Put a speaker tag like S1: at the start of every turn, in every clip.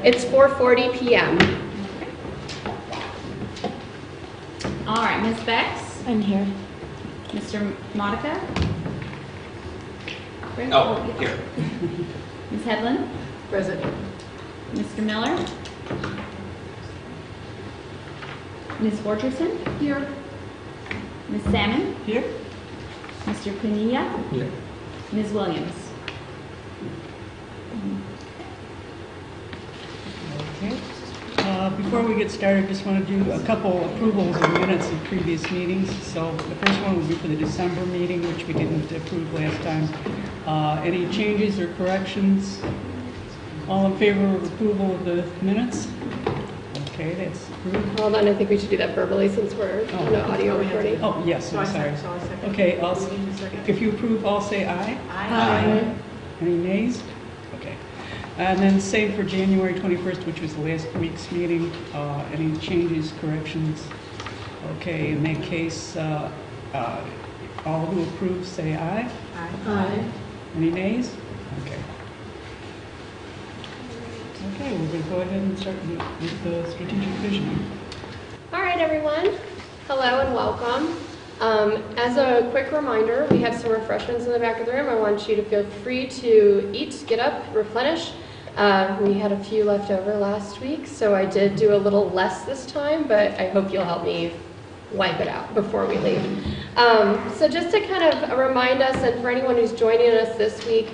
S1: It's 4:40 p.m.
S2: All right, Ms. Bex,
S3: I'm here.
S2: Mr. Modica.
S4: Oh, here.
S2: Ms. Headland,
S3: Present.
S2: Mr. Miller, Ms. Forterson,
S3: Here.
S2: Ms. Salmon,
S3: Here.
S2: Mr. Pinilla,
S4: Here.
S2: Ms. Williams.
S5: Okay. Before we get started, just want to do a couple approvals of minutes of previous meetings. So the first one will be for the December meeting, which we didn't approve last time. Any changes or corrections? All in favor of approval of the minutes? Okay, that's approved.
S1: Hold on, I think we should do that verbally since we're on the audio recording.
S5: Oh, yes, I'm sorry. Okay, if you approve, all say aye.
S1: Aye.
S5: Any nays? Okay. And then same for January 21st, which was last week's meeting. Any changes, corrections? Okay, in that case, all who approve say aye.
S1: Aye.
S5: Any nays? Okay. Okay, we're going to go ahead and start with the strategic vision.
S1: All right, everyone. Hello and welcome. As a quick reminder, we have some refreshments in the back of the room. I want you to feel free to eat, get up, replenish. We had a few left over last week, so I did do a little less this time, but I hope you'll help me wipe it out before we leave. So just to kind of remind us, and for anyone who's joining us this week,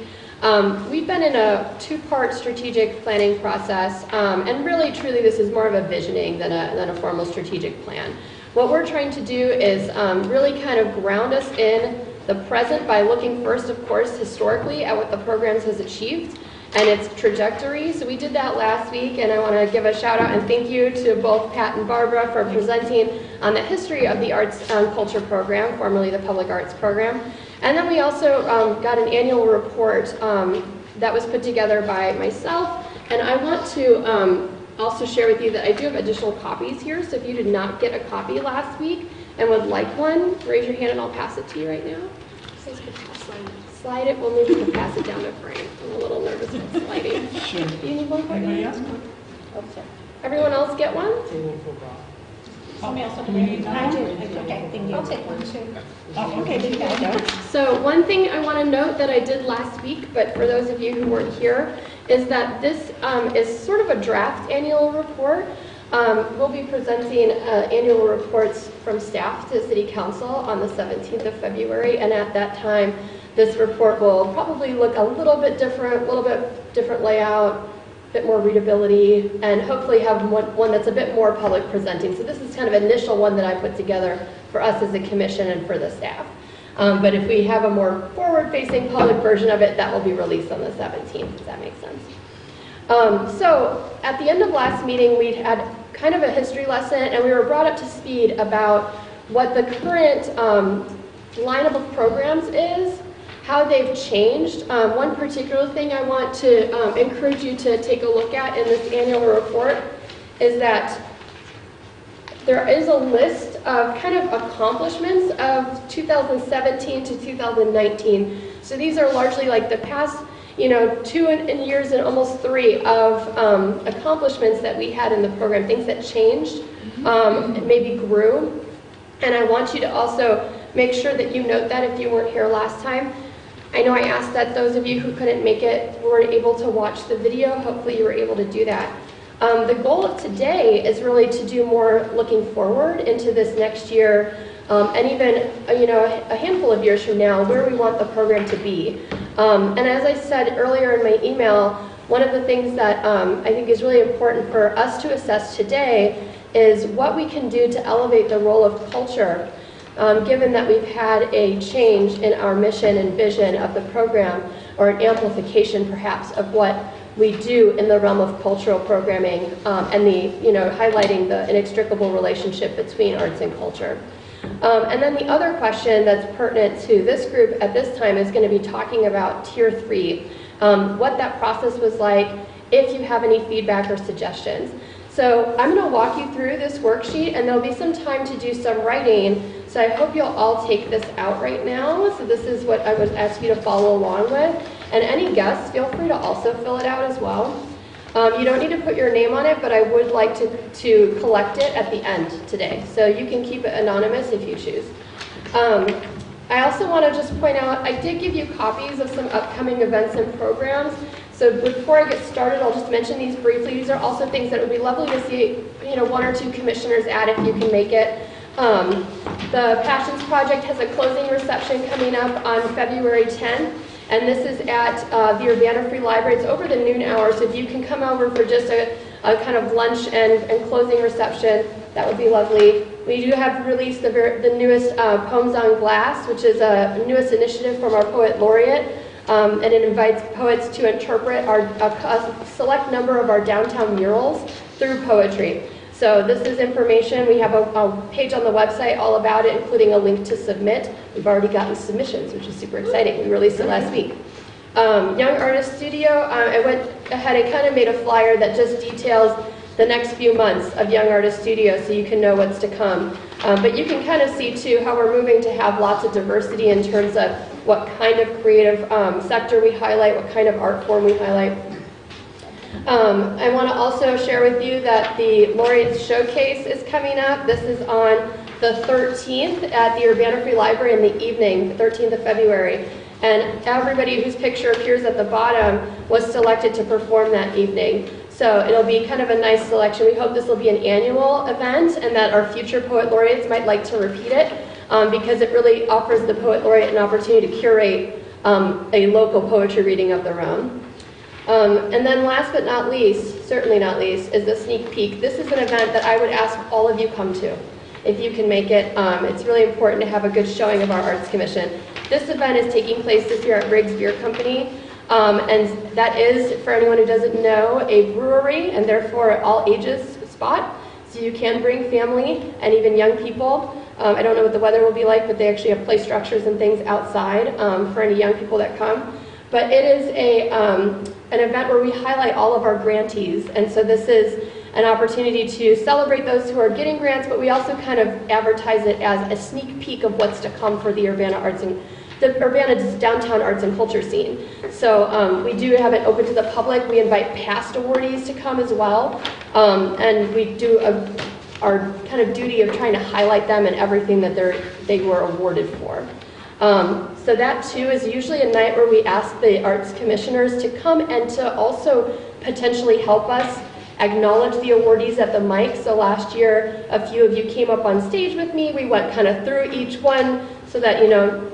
S1: we've been in a two-part strategic planning process, and really, truly, this is more of a visioning than a formal strategic plan. What we're trying to do is really kind of ground us in the present by looking first, of course, historically at what the programs has achieved and its trajectory. So we did that last week, and I want to give a shout out and thank you to both Pat and Barbara for presenting on the history of the Arts and Culture Program, formerly the Public Arts Program. And then we also got an annual report that was put together by myself, and I want to also share with you that I do have additional copies here, so if you did not get a copy last week and would like one, raise your hand and I'll pass it to you right now. Slide it, well maybe we can pass it down to Frank. I'm a little nervous about sliding.
S5: Sure.
S1: Do you need one?
S5: Anybody else?
S1: Oh, sorry. Everyone else get one?
S5: Somebody else have any?
S3: I do. Okay, thank you. I'll take one too.
S5: Oh, okay, there you go.
S1: So one thing I want to note that I did last week, but for those of you who weren't here, is that this is sort of a draft annual report. We'll be presenting annual reports from staff to City Council on the 17th of February, and at that time, this report will probably look a little bit different layout, a bit more readability, and hopefully have one that's a bit more public presenting. So this is kind of an initial one that I put together for us as a commission and for the staff. But if we have a more forward-facing public version of it, that will be released on the 17th, if that makes sense. So at the end of last meeting, we'd had kind of a history lesson, and we were brought up to speed about what the current lineup of programs is, how they've changed. One particular thing I want to encourage you to take a look at in this annual report is that there is a list of kind of accomplishments of 2017 to 2019. So these are largely like the past 2 years and almost 3 of accomplishments that we had in the program, things that changed, maybe grew. And I want you to also make sure that you note that if you weren't here last time. I know I asked that those of you who couldn't make it weren't able to watch the video. Hopefully you were able to do that. The goal of today is really to do more looking forward into this next year, and even a handful of years from now, where we want the program to be. And as I said earlier in my email, one of the things that I think is really important for us to assess today is what we can do to elevate the role of culture, given that we've had a change in our mission and vision of the program, or an amplification perhaps of what we do in the realm of cultural programming, and the highlighting the inextricable relationship between arts and culture. And then the other question that's pertinent to this group at this time is going to be talking about Tier 3, what that process was like, if you have any feedback or suggestions. So I'm going to walk you through this worksheet, and there'll be some time to do some writing, so I hope you'll all take this out right now. So this is what I would ask you to follow along with, and any guests, feel free to also fill it out as well. You don't need to put your name on it, but I would like to collect it at the end today. So you can keep it anonymous if you choose. I also want to just point out, I did give you copies of some upcoming events and programs. So before I get started, I'll just mention these briefly. These are also things that would be lovely to see, one or two commissioners at if you can make it. The Passions Project has a closing reception coming up on February 10th, and this is at the Urbana Free Library. It's over the noon hour, so if you can come over for just a kind of lunch and closing reception, that would be lovely. We do have released the newest Poems on Glass, which is a newest initiative from our Poet Laureate, and it invites poets to interpret a select number of our downtown murals through poetry. So this is information. We have a page on the website all about it, including a link to submit. We've already gotten submissions, which is super exciting. We released it last week. Young Artist Studio, I went ahead and kind of made a flyer that just details the next few months of Young Artist Studio so you can know what's to come. But you can kind of see, too, how we're moving to have lots of diversity in terms of what kind of creative sector we highlight, what kind of art form we highlight. I want to also share with you that the Laureate Showcase is coming up. This is on the 13th at the Urbana Free Library in the evening, the 13th of February. And everybody whose picture appears at the bottom was selected to perform that evening. So it'll be kind of a nice selection. We hope this will be an annual event and that our future Poet Laureates might like to repeat it because it really offers the Poet Laureate an opportunity to curate a local poetry reading of their own. And then last but not least, certainly not least, is the sneak peek. This is an event that I would ask all of you come to if you can make it. It's really important to have a good showing of our Arts Commission. This event is taking place this year at Riggs Beer Company, and that is, for anyone who doesn't know, a brewery and therefore an all ages spot. So you can bring family and even young people. I don't know what the weather will be like, but they actually have play structures and things outside for any young people that come. But it is an event where we highlight all of our grantees, and so this is an opportunity to celebrate those who are getting grants, but we also kind of advertise it as a sneak peek of what's to come for the Urbana downtown arts and culture scene. So we do have it open to the public. We invite past awardees to come as well, and we do our kind of duty of trying to highlight them and everything that they were awarded for. So that too is usually a night where we ask the arts commissioners to come and to also potentially help us acknowledge the awardees at the mic. So last year, a few of you came up on stage with me. We went kind of through each one so that,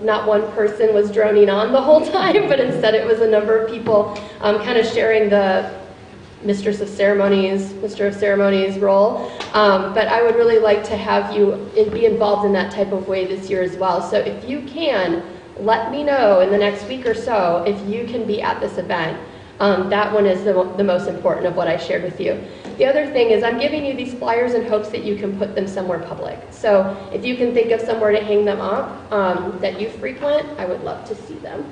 S1: not one person was droning on the whole time, but instead it was a number of people kind of sharing the Mistress of Ceremonies, Mr. of Ceremonies role. But I would really like to have you be involved in that type of way this year as well. So if you can, let me know in the next week or so if you can be at this event. That one is the most important of what I shared with you. The other thing is I'm giving you these flyers in hopes that you can put them somewhere public. So if you can think of somewhere to hang them up that you frequent, I would love to see them.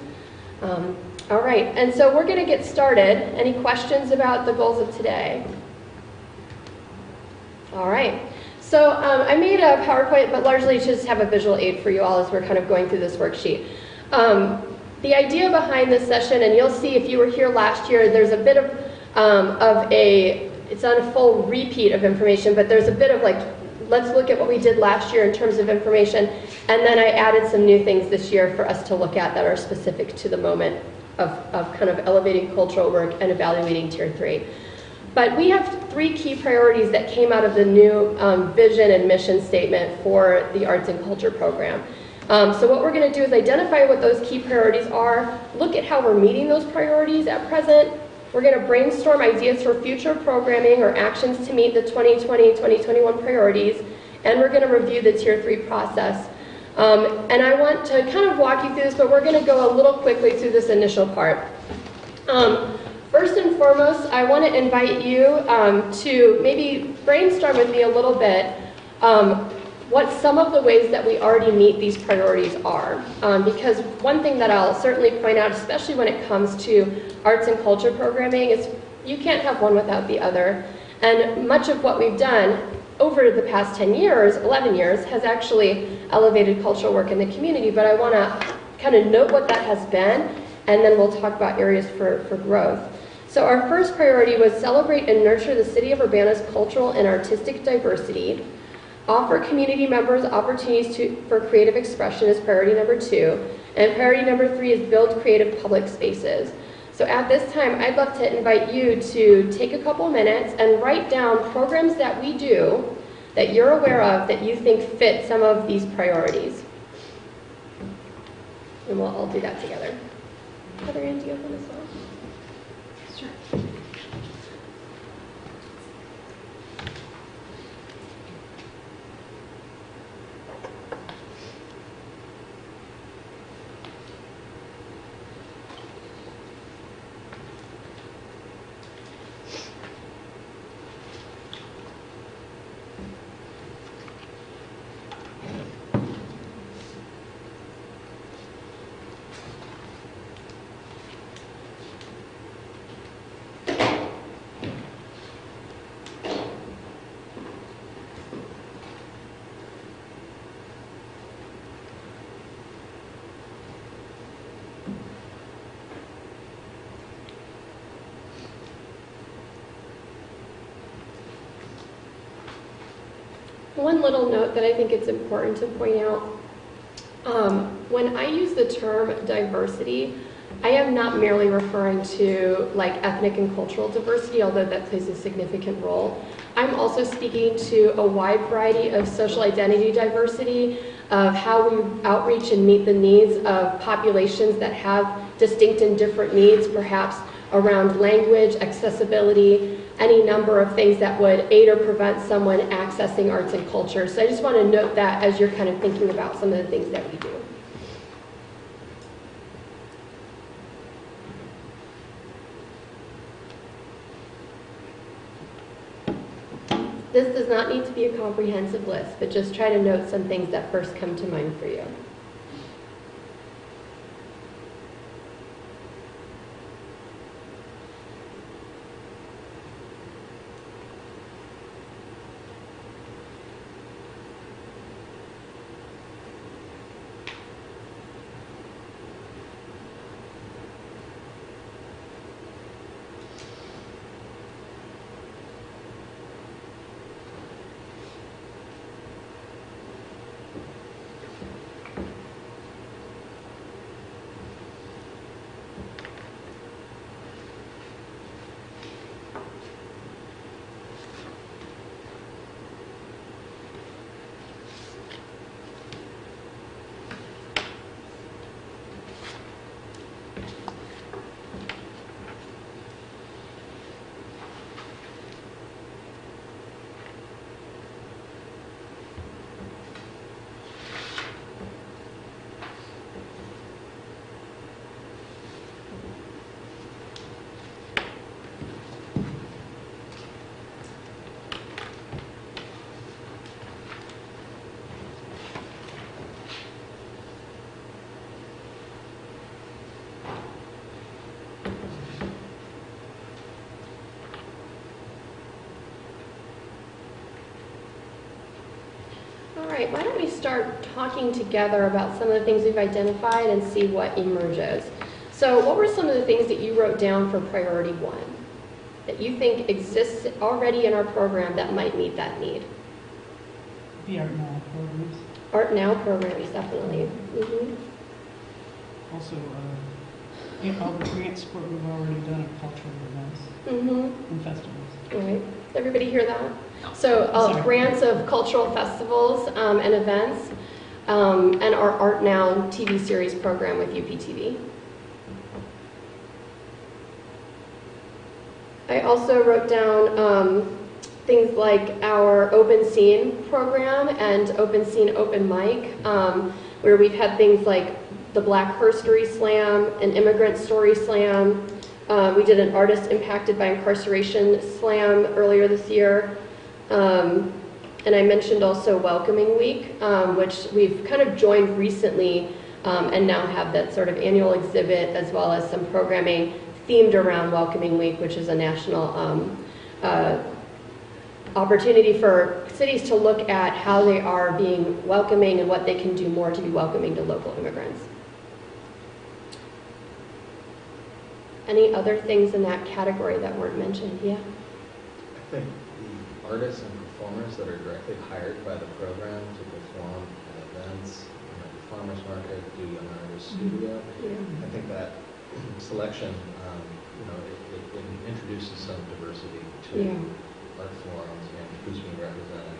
S1: All right, and so we're going to get started. Any questions about the goals of today? All right. So I made a PowerPoint, but largely just have a visual aid for you all as we're kind of going through this worksheet. The idea behind this session, and you'll see if you were here last year, there's a bit of it's not a full repeat of information, but there's a bit of let's look at what we did last year in terms of information, and then I added some new things this year for us to look at that are specific to the moment of kind of elevating cultural work and evaluating Tier 3. But we have 3 key priorities that came out of the new vision and mission statement for the Arts and Culture program. So what we're going to do is identify what those key priorities are, look at how we're meeting those priorities at present. We're going to brainstorm ideas for future programming or actions to meet the 2020-2021 priorities, and we're going to review the Tier 3 process. And I want to kind of walk you through this, but we're going to go a little quickly through this initial part. First and foremost, I want to invite you to maybe brainstorm with me a little bit what some of the ways that we already meet these priorities are. Because one thing that I'll certainly point out, especially when it comes to arts and culture programming, is you can't have one without the other. And much of what we've done over the past 10 years, 11 years, has actually elevated cultural work in the community. But I want to kind of note what that has been, and then we'll talk about areas for growth. So our first priority was celebrate and nurture the City of Urbana's cultural and artistic diversity. Offer community members opportunities for creative expression is priority number 2. And priority number 3 is build creative public spaces. So at this time, I'd love to invite you to take a couple minutes and write down programs that we do that you're aware of that you think fit some of these priorities. And we'll all do that together. Heather Ann, do you have one as well?
S2: Sure.
S1: One little note that I think it's important to point out, when I use the term diversity, I am not merely referring to like ethnic and cultural diversity, although that plays a significant role. I'm also speaking to a wide variety of social identity diversity, of how we outreach and meet the needs of populations that have distinct and different needs, perhaps around language, accessibility, any number of things that would aid or prevent someone accessing arts and culture. So I just want to note that as you're kind of thinking about some of the things that we do. This does not need to be a comprehensive list, but just try to note some things that first come to mind for you. All right, why don't we start talking together about some of the things we've identified and see what emerges. So what were some of the things that you wrote down for priority 1 that you think exists already in our program that might meet that need?
S5: The Art Now programs.
S1: Art Now programs, definitely. Mm-hmm.
S5: Also, all the grants work we've already done at cultural events
S1: Mm-hmm.
S5: and festivals.
S1: All right, did everybody hear that? So
S5: Sorry.
S1: grants of cultural festivals and events, and our Art Now TV series program with UPTV. I also wrote down things like our Open Scene program and Open Scene Open Mic, where we've had things like the Black Herstory Slam, an Immigrant Story Slam. We did an Artist Impacted by Incarceration Slam earlier this year. And I mentioned also Welcoming Week, which we've kind of joined recently and now have that sort of annual exhibit as well as some programming themed around Welcoming Week, which is a national opportunity for cities to look at how they are being welcoming and what they can do more to be welcoming to local immigrants. Any other things in that category that weren't mentioned? Yeah.
S4: I think the artists and performers that are directly hired by the program to perform at events, like the farmers market, do Young Artist Studio,
S1: Yeah.
S4: I think that selection, it introduces some diversity to art forms and who's being represented,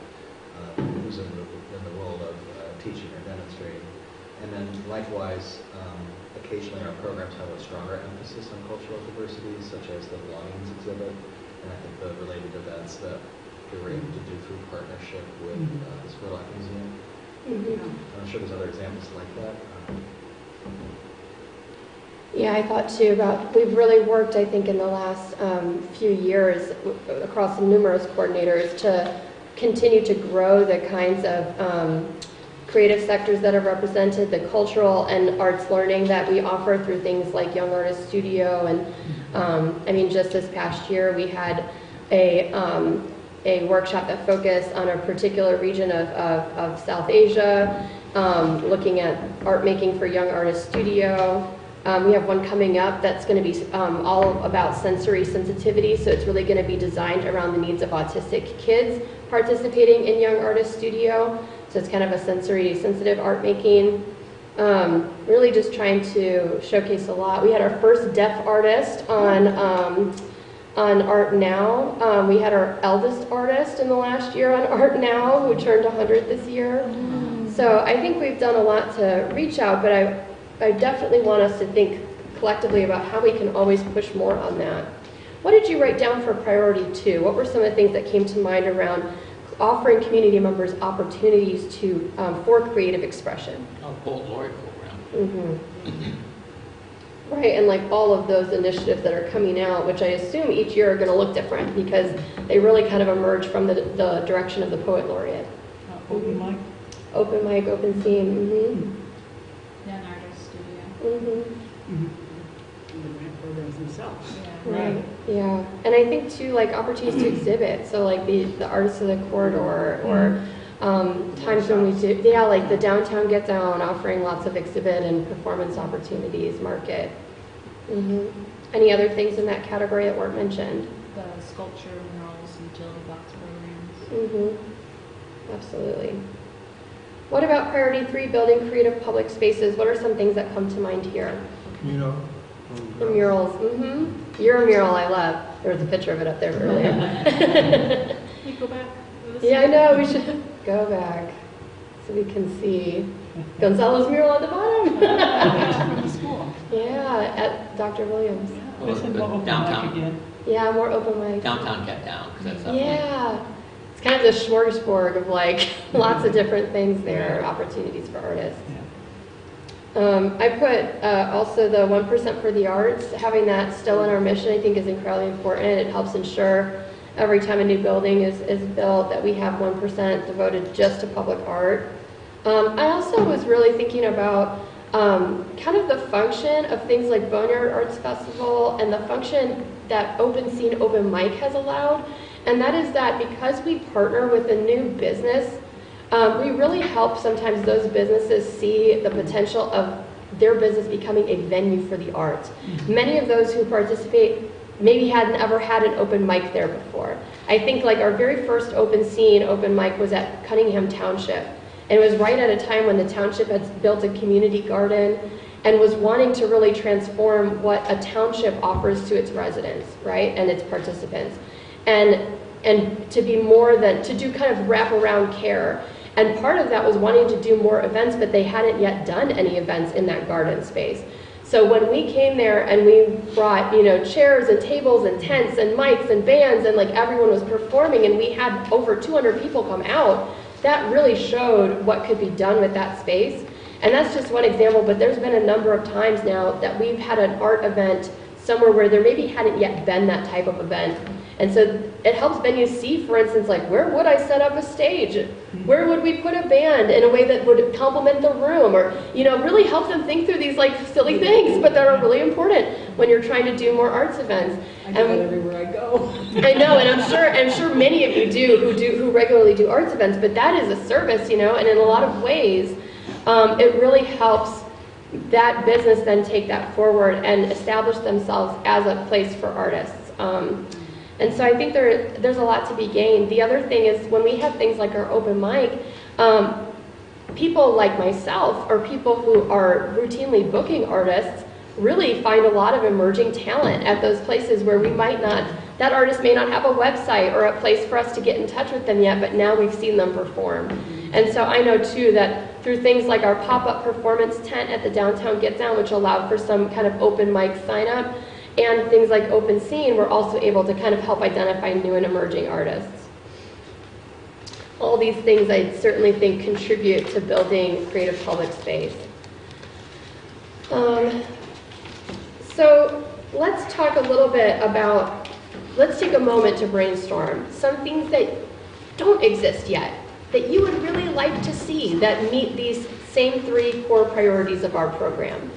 S4: who's in the role of teaching or demonstrating. And then likewise, occasionally our programs have a stronger emphasis on cultural diversity, such as the belongings exhibit, and I think the related events that we were able to do through partnership with the Spurlock Museum. I'm sure there's other examples like that.
S1: Yeah, I thought too about, we've really worked, I think, in the last few years across numerous coordinators to continue to grow the kinds of creative sectors that are represented, the cultural and arts learning that we offer through things like Young Artist Studio. And just this past year we had a workshop that focused on a particular region of South Asia, looking at art making for Young Artist Studio. We have one coming up that's going to be all about sensory sensitivity, so it's really going to be designed around the needs of autistic kids participating in Young Artist Studio. So it's kind of a sensory sensitive art making. Really just trying to showcase a lot. We had our first deaf artist on Art Now. We had our eldest artist in the last year on Art Now, who turned 100 this year. So I think we've done a lot to reach out, but I definitely want us to think collectively about how we can always push more on that. What did you write down for priority 2? What were some of the things that came to mind around offering community members opportunities to for creative expression?
S6: Oh, Poet Laureate program.
S1: Right, and like all of those initiatives that are coming out, which I assume each year are going to look different because they really kind of emerge from the direction of the Poet Laureate.
S5: Open mic?
S1: Open mic, open scene.
S2: Young Artist Studio.
S5: And the grant programs themselves.
S1: Right. Yeah, and I think too, like opportunities to exhibit. So like the Artists of the Corridor, or times when we do, like the Downtown Get Down, offering lots of exhibit and performance opportunities, market. Any other things in that category that weren't mentioned?
S2: The sculpture, murals, utility box programs.
S1: Absolutely. What about priority 3, building creative public spaces? What are some things that come to mind here? The murals. Your mural I love. There was a picture of it up there earlier.
S2: Can you go back?
S1: Yeah, I know. We should go back so we can see Gonzalo's mural at the bottom.
S2: From the school.
S1: Yeah, at Dr. Williams.
S6: Well,
S5: Listen,
S6: the
S5: open mic
S6: downtown,
S5: again.
S1: Yeah, more open mic.
S6: downtown kept down, because that's up.
S1: Yeah. It's kind of the smorgasbord of like lots of different things there, opportunities for artists. I put also the 1% for the arts, having that still in our mission, I think is incredibly important. It helps ensure every time a new building is built that we have 1% devoted just to public art. I also was really thinking about kind of the function of things like Boneyard Arts Festival and the function that Open Scene Open Mic has allowed. And that is that because we partner with a new business, we really help sometimes those businesses see the potential of their business becoming a venue for the arts. Many of those who participate maybe hadn't ever had an open mic there before. I think like our very first Open Scene open mic was at Cunningham Township. And it was right at a time when the township had built a community garden and was wanting to really transform what a township offers to its residents, right, and its participants. And to be more than, to do kind of wraparound care. And part of that was wanting to do more events, but they hadn't yet done any events in that garden space. So when we came there and we brought, chairs and tables and tents and mics and bands and like everyone was performing and we had over 200 people come out, that really showed what could be done with that space. And that's just one example, but there's been a number of times now that we've had an art event somewhere where there maybe hadn't yet been that type of event. And so it helps venues see, for instance, like where would I set up a stage? Where would we put a band in a way that would complement the room? Or, really help them think through these like silly things, but that are really important when you're trying to do more arts events.
S5: I do that everywhere I go.
S1: I know, and I'm sure many of you who regularly do arts events, but that is a service, and in a lot of ways, it really helps that business then take that forward and establish themselves as a place for artists. And so I think there's a lot to be gained. The other thing is when we have things like our open mic, people like myself or people who are routinely booking artists really find a lot of emerging talent at those places where we might not, that artist may not have a website or a place for us to get in touch with them yet, but now we've seen them perform. And so I know too that through things like our pop-up performance tent at the Downtown Get Down, which allowed for some kind of open mic sign up, and things like Open Scene, we're also able to kind of help identify new and emerging artists. All these things I certainly think contribute to building creative public space. So let's talk a little bit about, let's take a moment to brainstorm some things that don't exist yet, that you would really like to see that meet these same 3 core priorities of our program.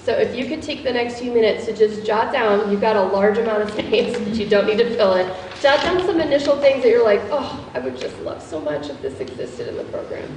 S1: So if you could take the next few minutes to just jot down, you've got a large amount of space, but you don't need to fill it. Jot down some initial things that you're like, oh, I would just love so much if this existed in the program.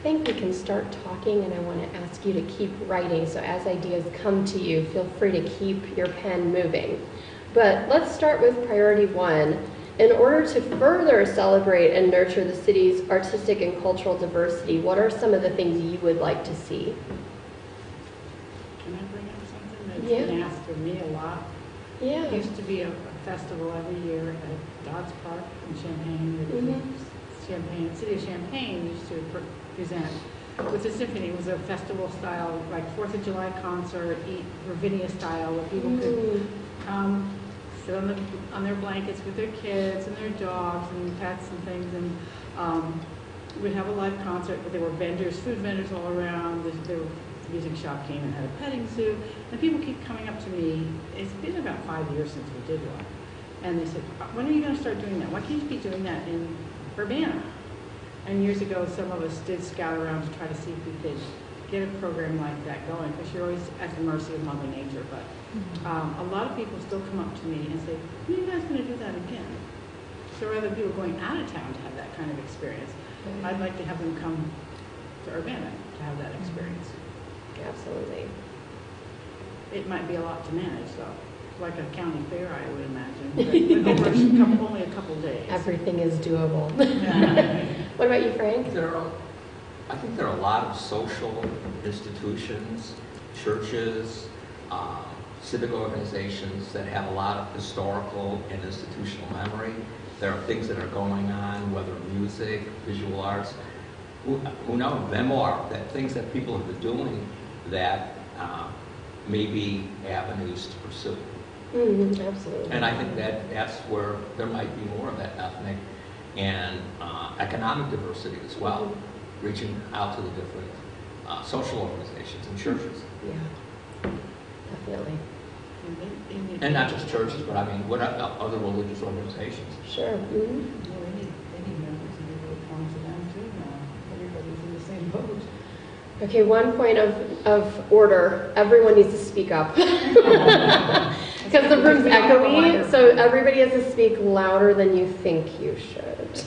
S1: I think we can start talking, and I want to ask you to keep writing. So as ideas come to you, feel free to keep your pen moving. But let's start with priority 1. In order to further celebrate and nurture the city's artistic and cultural diversity, what are some of the things you would like to see?
S3: Can I bring up something that's
S1: Yeah.
S3: been asked of me a lot?
S1: Yeah.
S3: There used to be a festival every year at Dodds Park in Champaign. Champaign, City of Champaign used to present with the symphony. It was a festival style, like 4th of July concert, Ravinia style, where people could come, sit on their blankets with their kids and their dogs and pets and things, and we'd have a live concert. But there were vendors, food vendors all around. The music shop came and had a petting zoo, and people keep coming up to me. It's been about 5 years since we did one, and they said, "When are you going to start doing that? Why can't you be doing that in Urbana?" And years ago, some of us did scout around to try to see if we could get a program like that going, because you're always at the mercy of Mother Nature. But a lot of people still come up to me and say, when are you guys going to do that again? So rather than people going out of town to have that kind of experience, I'd like to have them come to Urbana to have that experience.
S1: Absolutely.
S3: It might be a lot to manage, though, like a county fair, I would imagine, but over only a couple days.
S1: Everything is doable. What about you, Frank?
S6: I think there are a lot of social institutions, churches, civic organizations that have a lot of historical and institutional memory. There are things that are going on, whether music, visual arts, who know, memoir, that things that people have been doing that may be avenues to pursue.
S1: Absolutely.
S6: And I think that's where there might be more of that ethnic and economic diversity as well, reaching out to the different social organizations and churches.
S1: Yeah, definitely.
S6: And not just churches, but I mean, what other religious organizations?
S1: Sure.
S3: Yeah, they need members and they really come to them too now. Everybody's in the same boat.
S1: Okay, one point of order. Everyone needs to speak up. Because the room's echoey, so everybody has to speak louder than you think you should.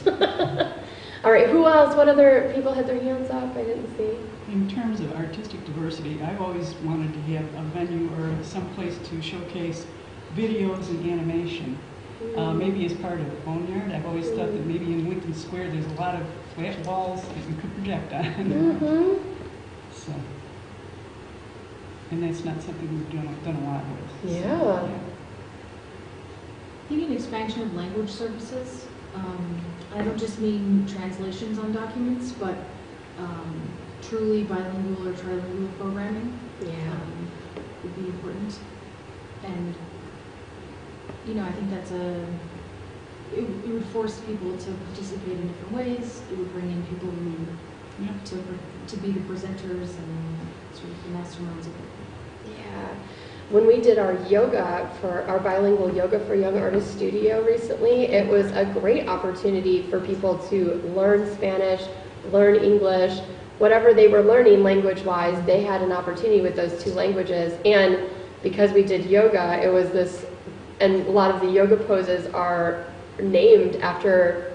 S1: All right, who else? What other people had their hands up? I didn't see.
S5: In terms of artistic diversity, I've always wanted to have a venue or some place to showcase videos and animation. Maybe as part of the Boneyard. I've always thought that maybe in Lincoln Square there's a lot of flat walls that you could project on. So, and that's not something we've done a lot with.
S1: Yeah.
S2: I think an expansion of language services. I don't just mean translations on documents, but truly bilingual or trilingual programming
S1: Yeah.
S2: would be important. And, you know, I think that's it would force people to participate in different ways. It would bring in people who to be the presenters and sort of the masterminds of it.
S1: Yeah. When we did our yoga for our bilingual yoga for young artists studio recently, it was a great opportunity for people to learn Spanish, learn English, whatever they were learning language-wise, they had an opportunity with those two languages. And because we did yoga, it was this, and a lot of the yoga poses are named after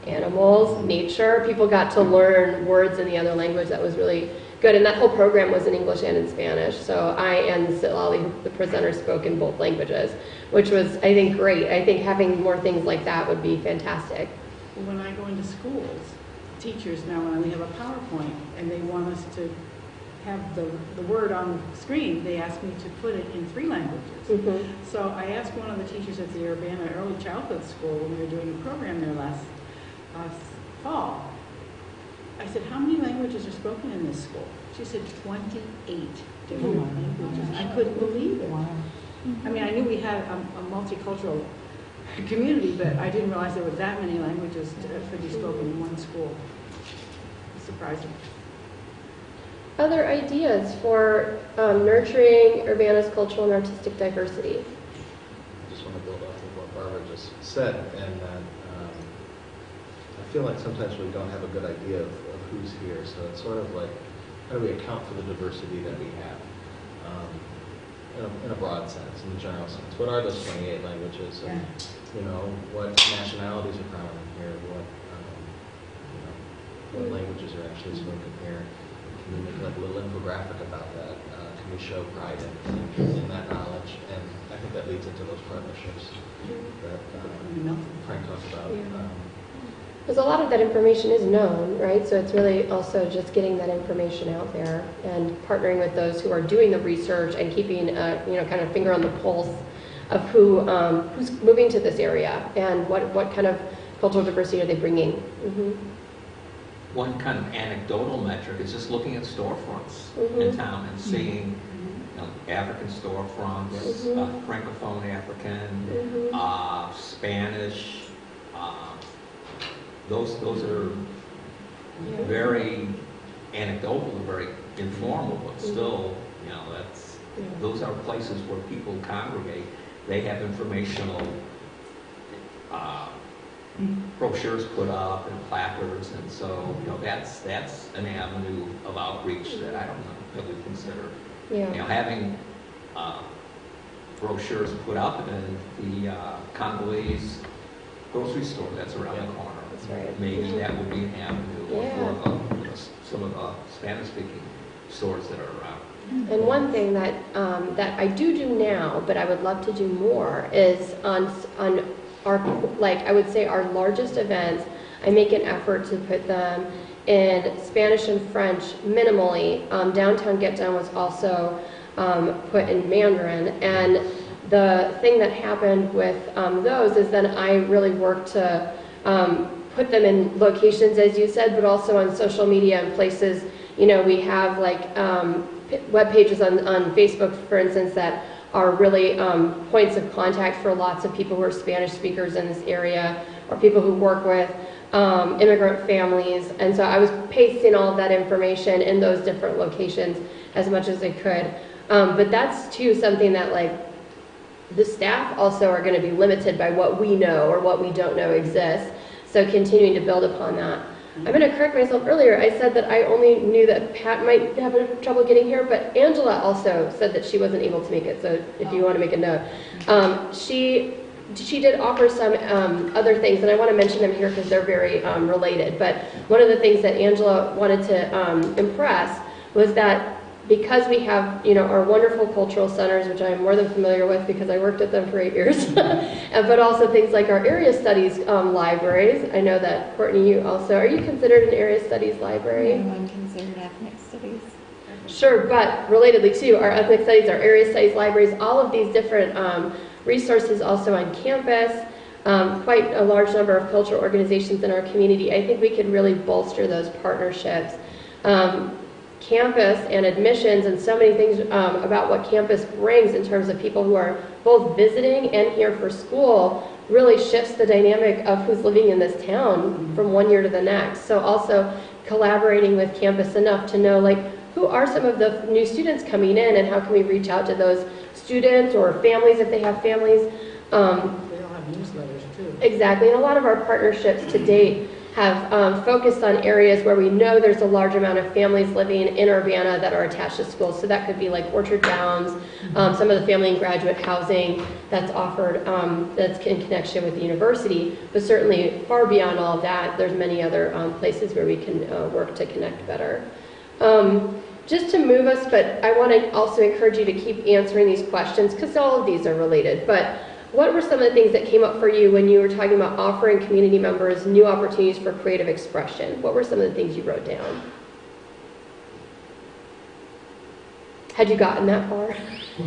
S1: animals, nature. People got to learn words in the other language. That was really good. And that whole program was in English and in Spanish. So I and Sitlali, the presenter, spoke in both languages, which was, I think, great. I think having more things like that would be fantastic.
S3: When I go into schools, teachers now, when we have a PowerPoint and they want us to have the word on the screen, they ask me to put it in 3 languages. So I asked one of the teachers at the Urbana Early Childhood School when we were doing a program there last fall. I said, how many languages are spoken in this school? She said 28 different languages. I couldn't believe it.
S5: Wow.
S3: I mean, I knew we had a multicultural community, but I didn't realize there were that many languages that could be spoken in one school. It's surprising.
S1: Other ideas for nurturing Urbana's cultural and artistic diversity?
S4: I just want to build off of what Barbara just said, and that I feel like sometimes we don't have a good idea of who's here, so it's sort of like, how do we account for the diversity that we have? In a broad sense, in the general sense. What are those 28 languages? And, you know, what nationalities are prominent here? What languages are actually spoken here? Can we make like a little infographic about that? Can we show pride in that knowledge? And I think that leads into those partnerships that Frank talked about.
S1: Because a lot of that information is known, right? So it's really also just getting that information out there and partnering with those who are doing the research and keeping a, kind of finger on the pulse of who's moving to this area and what kind of cultural diversity are they bringing.
S6: One kind of anecdotal metric is just looking at storefronts in town and seeing African storefronts, Francophone African, Spanish. Those are very anecdotal, very informal, but still, those are places where people congregate. They have informational brochures put up and placards, and so, you know, that's an avenue of outreach that I don't know that we consider. You know,
S1: Yeah.
S6: having brochures put up in the Congolese grocery store that's around the corner.
S1: That's right.
S6: Maybe that would be an avenue
S1: Yeah.
S6: for some of the Spanish-speaking stores that are around.
S1: And one thing that that I do now, but I would love to do more, is on our, like, I would say our largest events, I make an effort to put them in Spanish and French minimally. Downtown Get Down was also put in Mandarin, and the thing that happened with those is then I really worked to put them in locations, as you said, but also on social media and places. You know, we have like web pages on Facebook, for instance, that are really points of contact for lots of people who are Spanish speakers in this area, or people who work with immigrant families. And so I was pasting all of that information in those different locations as much as I could. But that's too something that, like, the staff also are going to be limited by what we know or what we don't know exists. So continuing to build upon that. I'm going to correct myself earlier. I said that I only knew that Pat might have trouble getting here, but Angela also said that she wasn't able to make it. So if you want to make a note, she did offer some other things, and I want to mention them here because they're very related. But one of the things that Angela wanted to impress was that because we have, you know, our wonderful cultural centers, which I'm more than familiar with because I worked at them for 8 years, but also things like our area studies libraries. I know that, Courtney, you also, are you considered an area studies library?
S7: No, I'm considered ethnic studies.
S1: Sure, but relatedly too, our ethnic studies, our area studies libraries, all of these different resources also on campus, quite a large number of cultural organizations in our community. I think we could really bolster those partnerships. Campus and admissions and so many things about what campus brings in terms of people who are both visiting and here for school really shifts the dynamic of who's living in this town from one year to the next. So also collaborating with campus enough to know, like, who are some of the new students coming in and how can we reach out to those students or families if they have families.
S3: They all have newsletters too.
S1: Exactly, and a lot of our partnerships to date have focused on areas where we know there's a large amount of families living in Urbana that are attached to schools. So that could be like Orchard Downs, some of the family and graduate housing that's offered, that's in connection with the university. But certainly far beyond all of that, there's many other places where we can work to connect better. Just to move us, but I want to also encourage you to keep answering these questions because all of these are related. But what were some of the things that came up for you when you were talking about offering community members new opportunities for creative expression? What were some of the things you wrote down? Had you gotten that far?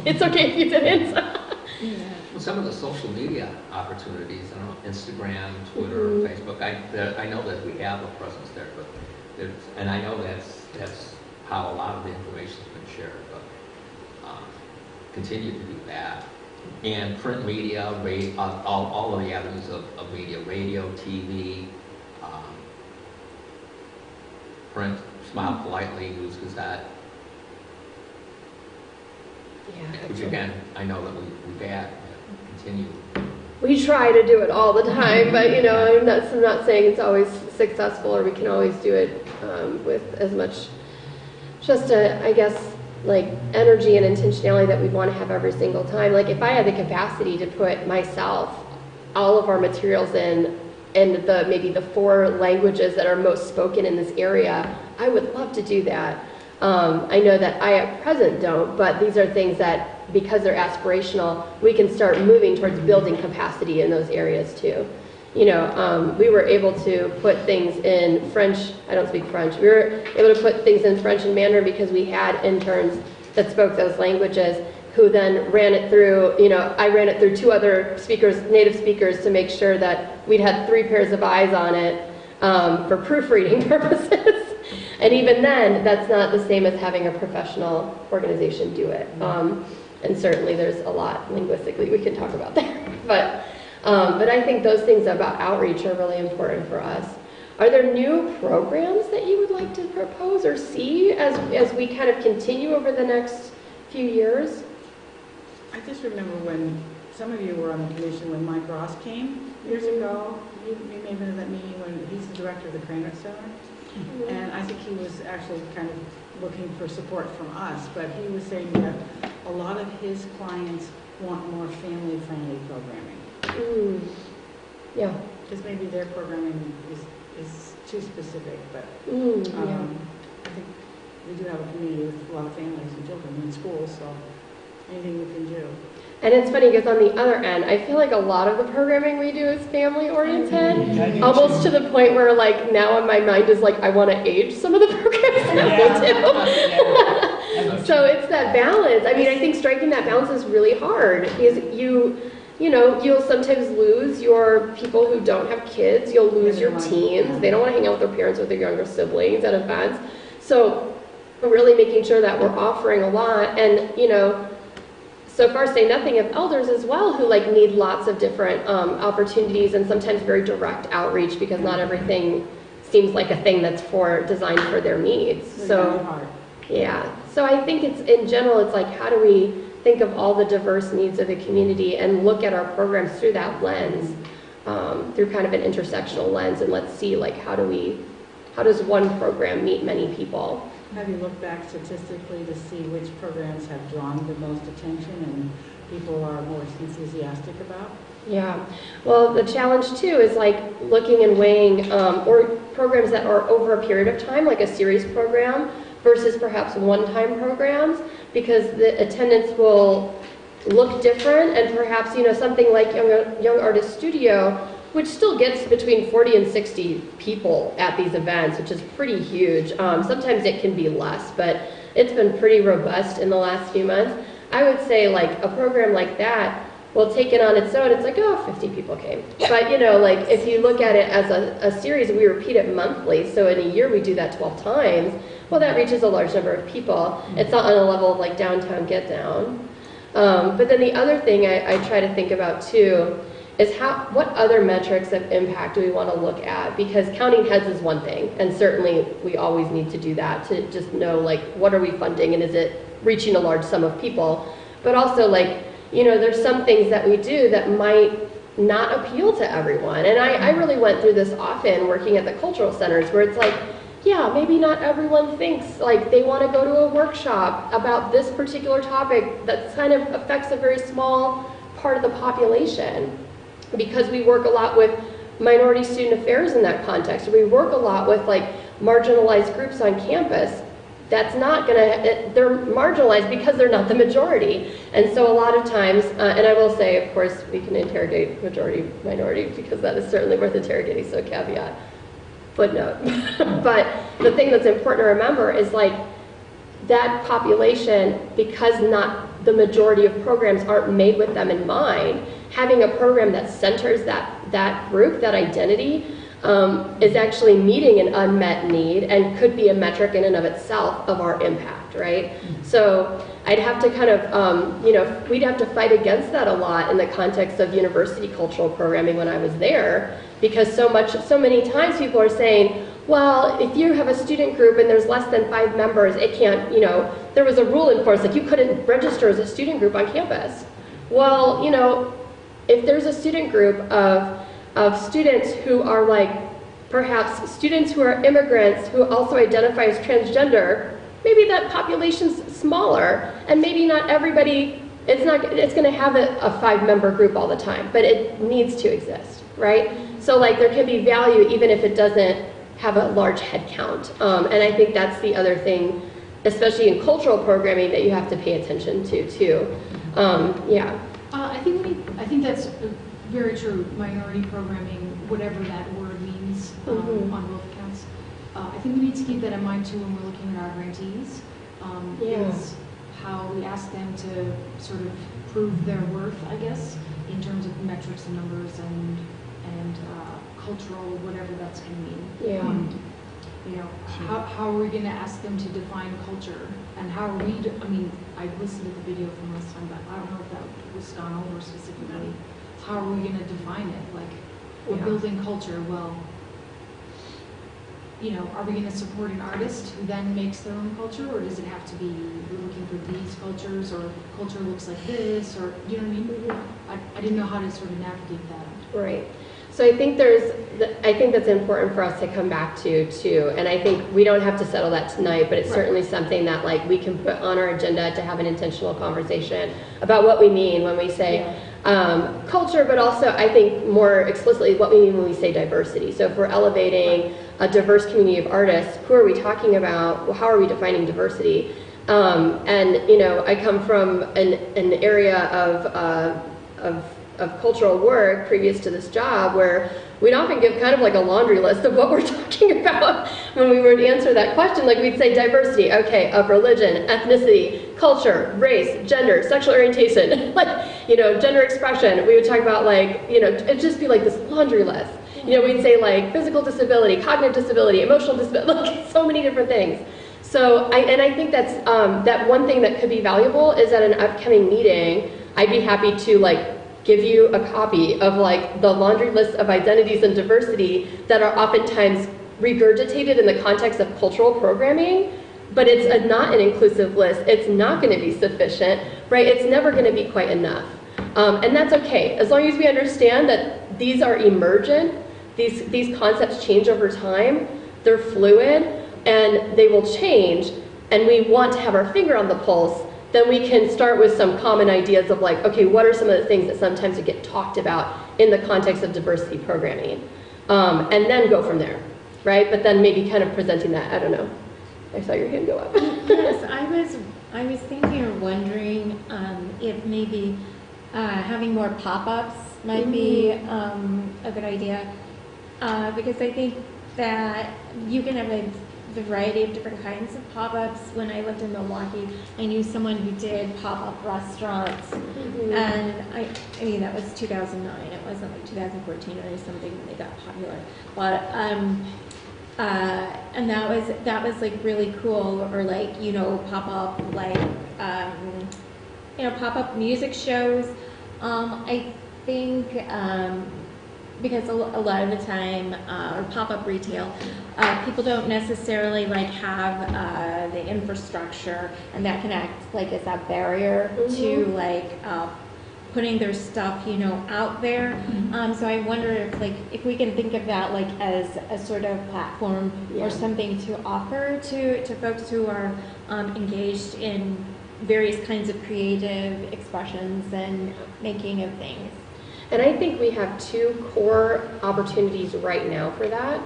S1: It's okay if you didn't.
S6: Well, some of the social media opportunities, I don't know, Instagram, Twitter, Facebook, I know that we have a presence there, but and I know that's how a lot of the information's been shared, but continue to do that. And print media, all of the avenues of media, radio, TV, print, Smile Politely, News Gazette, which again, I know that we've had, continue.
S1: We try to do it all the time, but you know, I'm not saying it's always successful or we can always do it with as much, just I guess, like energy and intentionality that we'd want to have every single time. Like if I had the capacity to put myself, all of our materials in maybe the 4 languages that are most spoken in this area, I would love to do that. I know that I at present don't, but these are things that, because they're aspirational, we can start moving towards building capacity in those areas too. You know, we were able to put things in French. I don't speak French. We were able to put things in French and Mandarin because we had interns that spoke those languages who then ran it through, you know, I ran it through 2 other speakers, native speakers, to make sure that we'd had 3 pairs of eyes on it for proofreading purposes. And even then, that's not the same as having a professional organization do it. And certainly there's a lot linguistically we can talk about there. But I think those things about outreach are really important for us. Are there new programs that you would like to propose or see as we kind of continue over the next few years?
S3: I just remember when some of you were on the commission when Mike Ross came years ago. You may have been at that meeting when he's the director of the Cranach Center. And I think he was actually kind of looking for support from us, but he was saying that a lot of his clients want more family-friendly programming.
S1: Yeah.
S3: Because maybe their programming is too specific, but
S1: Yeah.
S3: I think we do have a community with a lot of families and children in schools, so anything we can do.
S1: And it's funny because on the other end, I feel like a lot of the programming we do is family oriented, almost to the point where like now in my mind is like I want to age some of the programs that we do. So it's that balance. I mean, I think striking that balance is really hard because you'll sometimes lose your people who don't have kids. You'll lose your teens. They don't want to hang out with their parents or their younger siblings at events. So really making sure that we're offering a lot and, so far say nothing of elders as well who like need lots of different opportunities and sometimes very direct outreach because not everything seems like a thing that's designed for their needs. So yeah, so I think it's in general it's like how do we think of all the diverse needs of the community and look at our programs through that lens, through kind of an intersectional lens, and let's see like how does one program meet many people.
S3: Have you looked back statistically to see which programs have drawn the most attention and people are more enthusiastic about?
S1: Yeah, well, the challenge too is like looking and weighing or programs that are over a period of time, like a series program, versus perhaps one-time programs, because the attendance will look different, and perhaps something like Young Artist Studio, which still gets between 40 and 60 people at these events, which is pretty huge. Sometimes it can be less, but it's been pretty robust in the last few months. I would say like a program like that, well, taken on its own, it's like, 50 people came. But like if you look at it as a series, we repeat it monthly, so in a year we do that 12 times, well, that reaches a large number of people. It's not on a level of like downtown Get Down. But then the other thing I try to think about too is what other metrics of impact do we want to look at? Because counting heads is one thing, and certainly we always need to do that to just know like what are we funding and is it reaching a large sum of people? But also like, there's some things that we do that might not appeal to everyone. And I really went through this often working at the cultural centers where it's like, yeah, maybe not everyone thinks like they want to go to a workshop about this particular topic that kind of affects a very small part of the population. Because we work a lot with minority student affairs in that context, or we work a lot with like marginalized groups on campus. That's not they're marginalized because they're not the majority. And so a lot of times, and I will say, of course, we can interrogate majority, minority, because that is certainly worth interrogating, so caveat, footnote. But the thing that's important to remember is like that population, because not the majority of programs aren't made with them in mind, having a program that centers that group, that identity, is actually meeting an unmet need and could be a metric in and of itself of our impact, right? So I'd have to kind of, we'd have to fight against that a lot in the context of university cultural programming when I was there, because so many times people are saying, well, if you have a student group and there's less than 5 members, it can't, there was a rule in force, like you couldn't register as a student group on campus. Well, if there's a student group of students who are like, perhaps students who are immigrants who also identify as transgender, maybe that population's smaller, and maybe not everybody, it's going to have a 5-member group all the time, but it needs to exist, right? So like there can be value even if it doesn't have a large head count. And I think that's the other thing, especially in cultural programming, that you have to pay attention to too. Yeah.
S2: I think that's very true. Minority programming, whatever that word means, on both accounts. I think we need to keep that in mind too when we're looking at our grantees. Is how we ask them to sort of prove their worth, I guess, in terms of metrics and numbers and cultural, whatever that's going to mean.
S1: Yeah.
S2: How are we going to ask them to define culture, and how are we? I listened to the video from last time, but I don't know if that was gone over specifically. How are we going to define it? Like, we're building culture. Well, you know, are we going to support an artist who then makes their own culture, or does it have to be, we're looking for these cultures, or culture looks like this, or, you know what I mean? I didn't know how to sort of navigate that.
S1: Right. So I think I think that's important for us to come back to too. And I think we don't have to settle that tonight, but it's
S2: Right.
S1: certainly something that like we can put on our agenda to have an intentional conversation about what we mean when we say culture, but also I think more explicitly what we mean when we say diversity. So if we're elevating a diverse community of artists, who are we talking about? Well, how are we defining diversity? And you know, I come from an area of cultural work previous to this job where we'd often give kind of like a laundry list of what we're talking about when we would answer that question. Like we'd say diversity, okay, of religion, ethnicity, culture, race, gender, sexual orientation, like, you know, gender expression. We would talk about like, you know, it'd just be like this laundry list. You know, we'd say like physical disability, cognitive disability, emotional disability, like so many different things. So I think that's that one thing that could be valuable is at an upcoming meeting, I'd be happy to like give you a copy of like the laundry list of identities and diversity that are oftentimes regurgitated in the context of cultural programming, but it's not an inclusive list. It's not going to be sufficient, right? It's never going to be quite enough. And that's okay, as long as we understand that these are emergent, these concepts change over time, they're fluid, and they will change, and we want to have our finger on the pulse. Then we can start with some common ideas of like, okay, what are some of the things that sometimes get talked about in the context of diversity programming? And then go from there, right? But then maybe kind of presenting that, I don't know. I saw your hand go up.
S7: Yes, I was thinking or wondering if maybe having more pop-ups might be a good idea, because I think that you can have a variety of different kinds of pop-ups. When I lived in Milwaukee, I knew someone who did pop-up restaurants, and I mean that was 2009. It wasn't like 2014 or something when they got popular. But and that was like really cool, or like, you know, pop-up like you know, pop-up music shows. I think because a lot of the time, or pop-up retail, people don't necessarily like have the infrastructure, and that can act like as a barrier to like putting their stuff, you know, out there. So I wonder if we can think of that like as a sort of platform or something to offer to folks who are engaged in various kinds of creative expressions and making of things.
S1: And I think we have two core opportunities right now for that.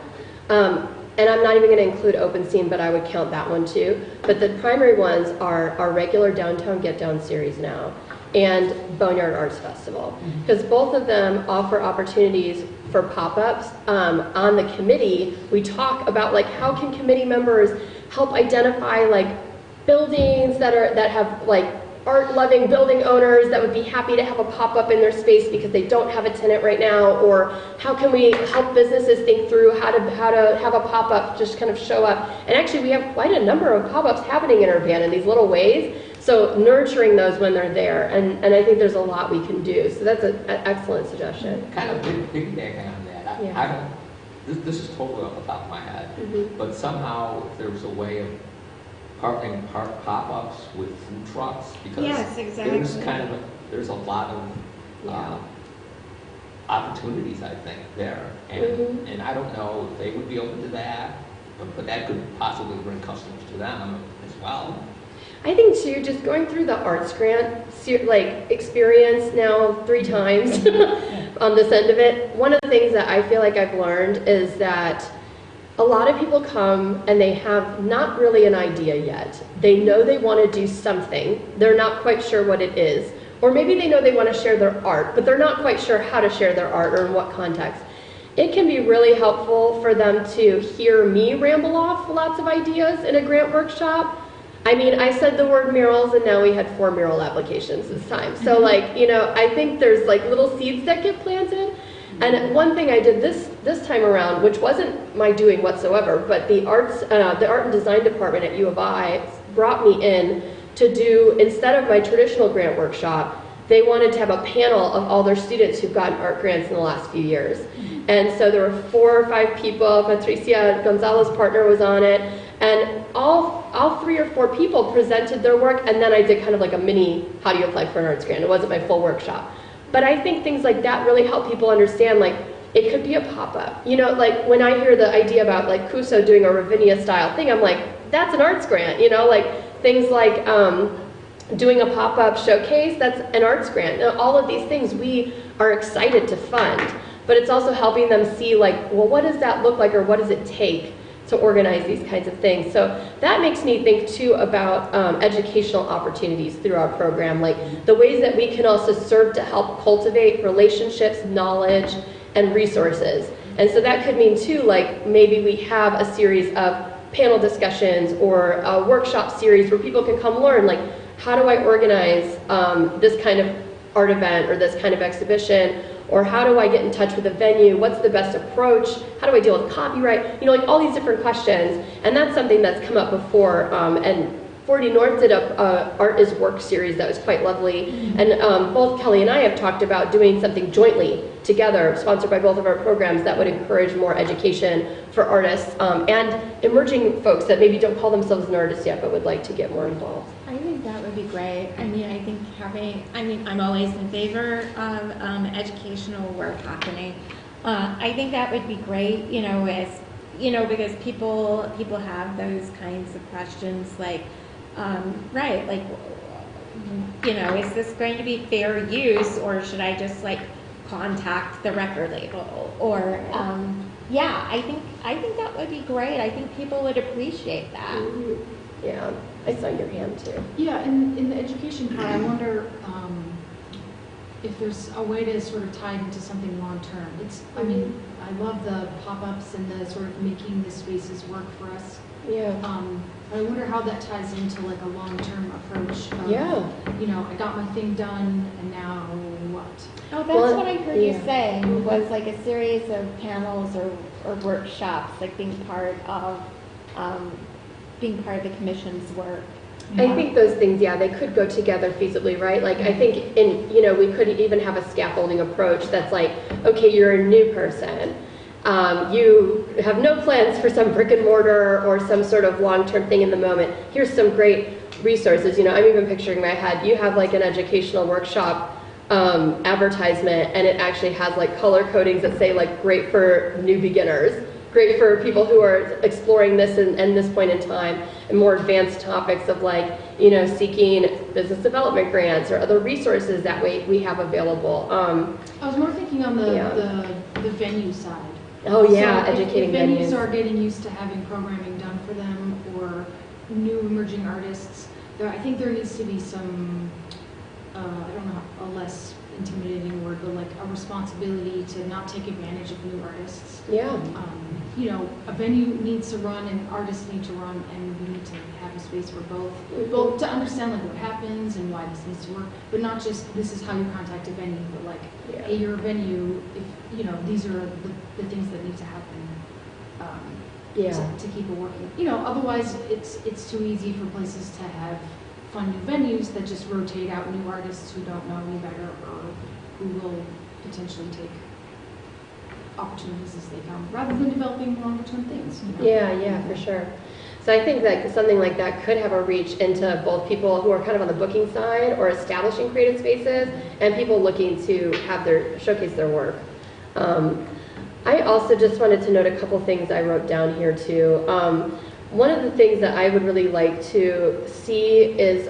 S1: And I'm not even going to include Open Scene, but I would count that one too. But the primary ones are our regular Downtown Get Down series now and Boneyard Arts Festival. Because both of them offer opportunities for pop-ups. On the committee, we talk about like how can committee members help identify like buildings that have like art-loving building owners that would be happy to have a pop-up in their space because they don't have a tenant right now, or how can we help businesses think through how to have a pop-up just kind of show up. And actually we have quite a number of pop-ups happening in Urbana in these little ways, so nurturing those when they're there, and I think there's a lot we can do. So that's an excellent suggestion.
S6: Kind of piggybacking on that, I don't, this is totally off the top of my head, but somehow if there was a way of partnering pop-ups with food trucks, because
S7: Yes, exactly.
S6: there's a lot of opportunities, I think, there, and I don't know if they would be open to that, but that could possibly bring customers to them as well.
S1: I think too, just going through the arts grant like experience now 3 times on this end of it, one of the things that I feel like I've learned is that a lot of people come and they have not really an idea yet. They know they want to do something. They're not quite sure what it is. Or maybe they know they want to share their art, but they're not quite sure how to share their art or in what context. It can be really helpful for them to hear me ramble off lots of ideas in a grant workshop. I mean, I said the word murals and now we had 4 mural applications this time. So like, you know, I think there's like little seeds that get planted. And one thing I did this time around, which wasn't my doing whatsoever, but the art and design department at U of I brought me in to do, instead of my traditional grant workshop, they wanted to have a panel of all their students who've gotten art grants in the last few years. And so there were 4 or 5 people, Patricia Gonzalez's partner was on it, and all 3 or 4 people presented their work, and then I did kind of like a mini, how do you apply for an arts grant? It wasn't my full workshop. But I think things like that really help people understand, like, it could be a pop-up. You know, like when I hear the idea about like Cuso doing a Ravinia style thing, I'm like, that's an arts grant, you know, like things like doing a pop-up showcase, that's an arts grant. Now, all of these things we are excited to fund, but it's also helping them see like, well, what does that look like, or what does it take to organize these kinds of things? So that makes me think too about educational opportunities through our program, like the ways that we can also serve to help cultivate relationships, knowledge, and resources. And so that could mean too, like maybe we have a series of panel discussions or a workshop series where people can come learn, like, how do I organize this kind of art event or this kind of exhibition? Or how do I get in touch with a venue? What's the best approach? How do I deal with copyright? You know, like all these different questions. And that's something that's come up before. And 40 North did a Art is Work series that was quite lovely. And both Kelly and I have talked about doing something jointly together, sponsored by both of our programs, that would encourage more education for artists and emerging folks that maybe don't call themselves an artist yet, but would like to get more involved.
S7: I think that would be great. I mean, I think I'm always in favor of educational work happening. I think that would be great, you know, as, you know, because people have those kinds of questions, like, right, like, you know, is this going to be fair use, or should I just like contact the record label? Or, yeah, I think that would be great. I think people would appreciate that.
S1: Yeah, I saw your hand too.
S2: Yeah, in the education part, I wonder if there's a way to sort of tie it into something long-term. I mean, I love the pop-ups and the sort of making the spaces work for us.
S1: Yeah.
S2: I wonder how that ties into like a long-term approach.
S1: Yeah.
S2: You know, I got my thing done, and now what?
S7: Oh, that's
S1: Well,
S7: what I heard you
S1: yeah.
S7: say, was like a series of panels or workshops, like being part of the commission's work.
S1: I think those things, yeah, they could go together feasibly, right? Like, I think we could even have a scaffolding approach that's like, okay, you're a new person. You have no plans for some brick and mortar or some sort of long-term thing in the moment. Here's some great resources. You know, I'm even picturing in my head, you have like an educational workshop advertisement, and it actually has like color codings that say like, great for new beginners, great for people who are exploring this and this point in time, and more advanced topics of like, you know, seeking business development grants or other resources that we have available.
S2: I was more thinking on the venue side.
S1: Oh yeah,
S2: So
S1: educating
S2: if venues
S1: venues.
S2: are getting used to having programming done for them, or new emerging artists, I think there needs to be some, I don't know, a less intimidating word, but like a responsibility to not take advantage of new artists.
S1: Yeah.
S2: You know, a venue needs to run and artists need to run, and we need to have a space for both to understand like what happens and why this needs to work, but not just this is how you contact a venue, but like,
S1: Yeah.
S2: hey, you're a venue, if, you know, these are the things that need to happen
S1: Yeah.
S2: to keep it working. You know, otherwise it's too easy for places to have fun new venues that just rotate out new artists who don't know any better, or who will potentially take opportunities as they come, rather than developing longer-term things. You know?
S1: Yeah, for sure. So I think that something like that could have a reach into both people who are kind of on the booking side or establishing creative spaces, and people looking to have showcase their work. I also just wanted to note a couple things I wrote down here too. One of the things that I would really like to see is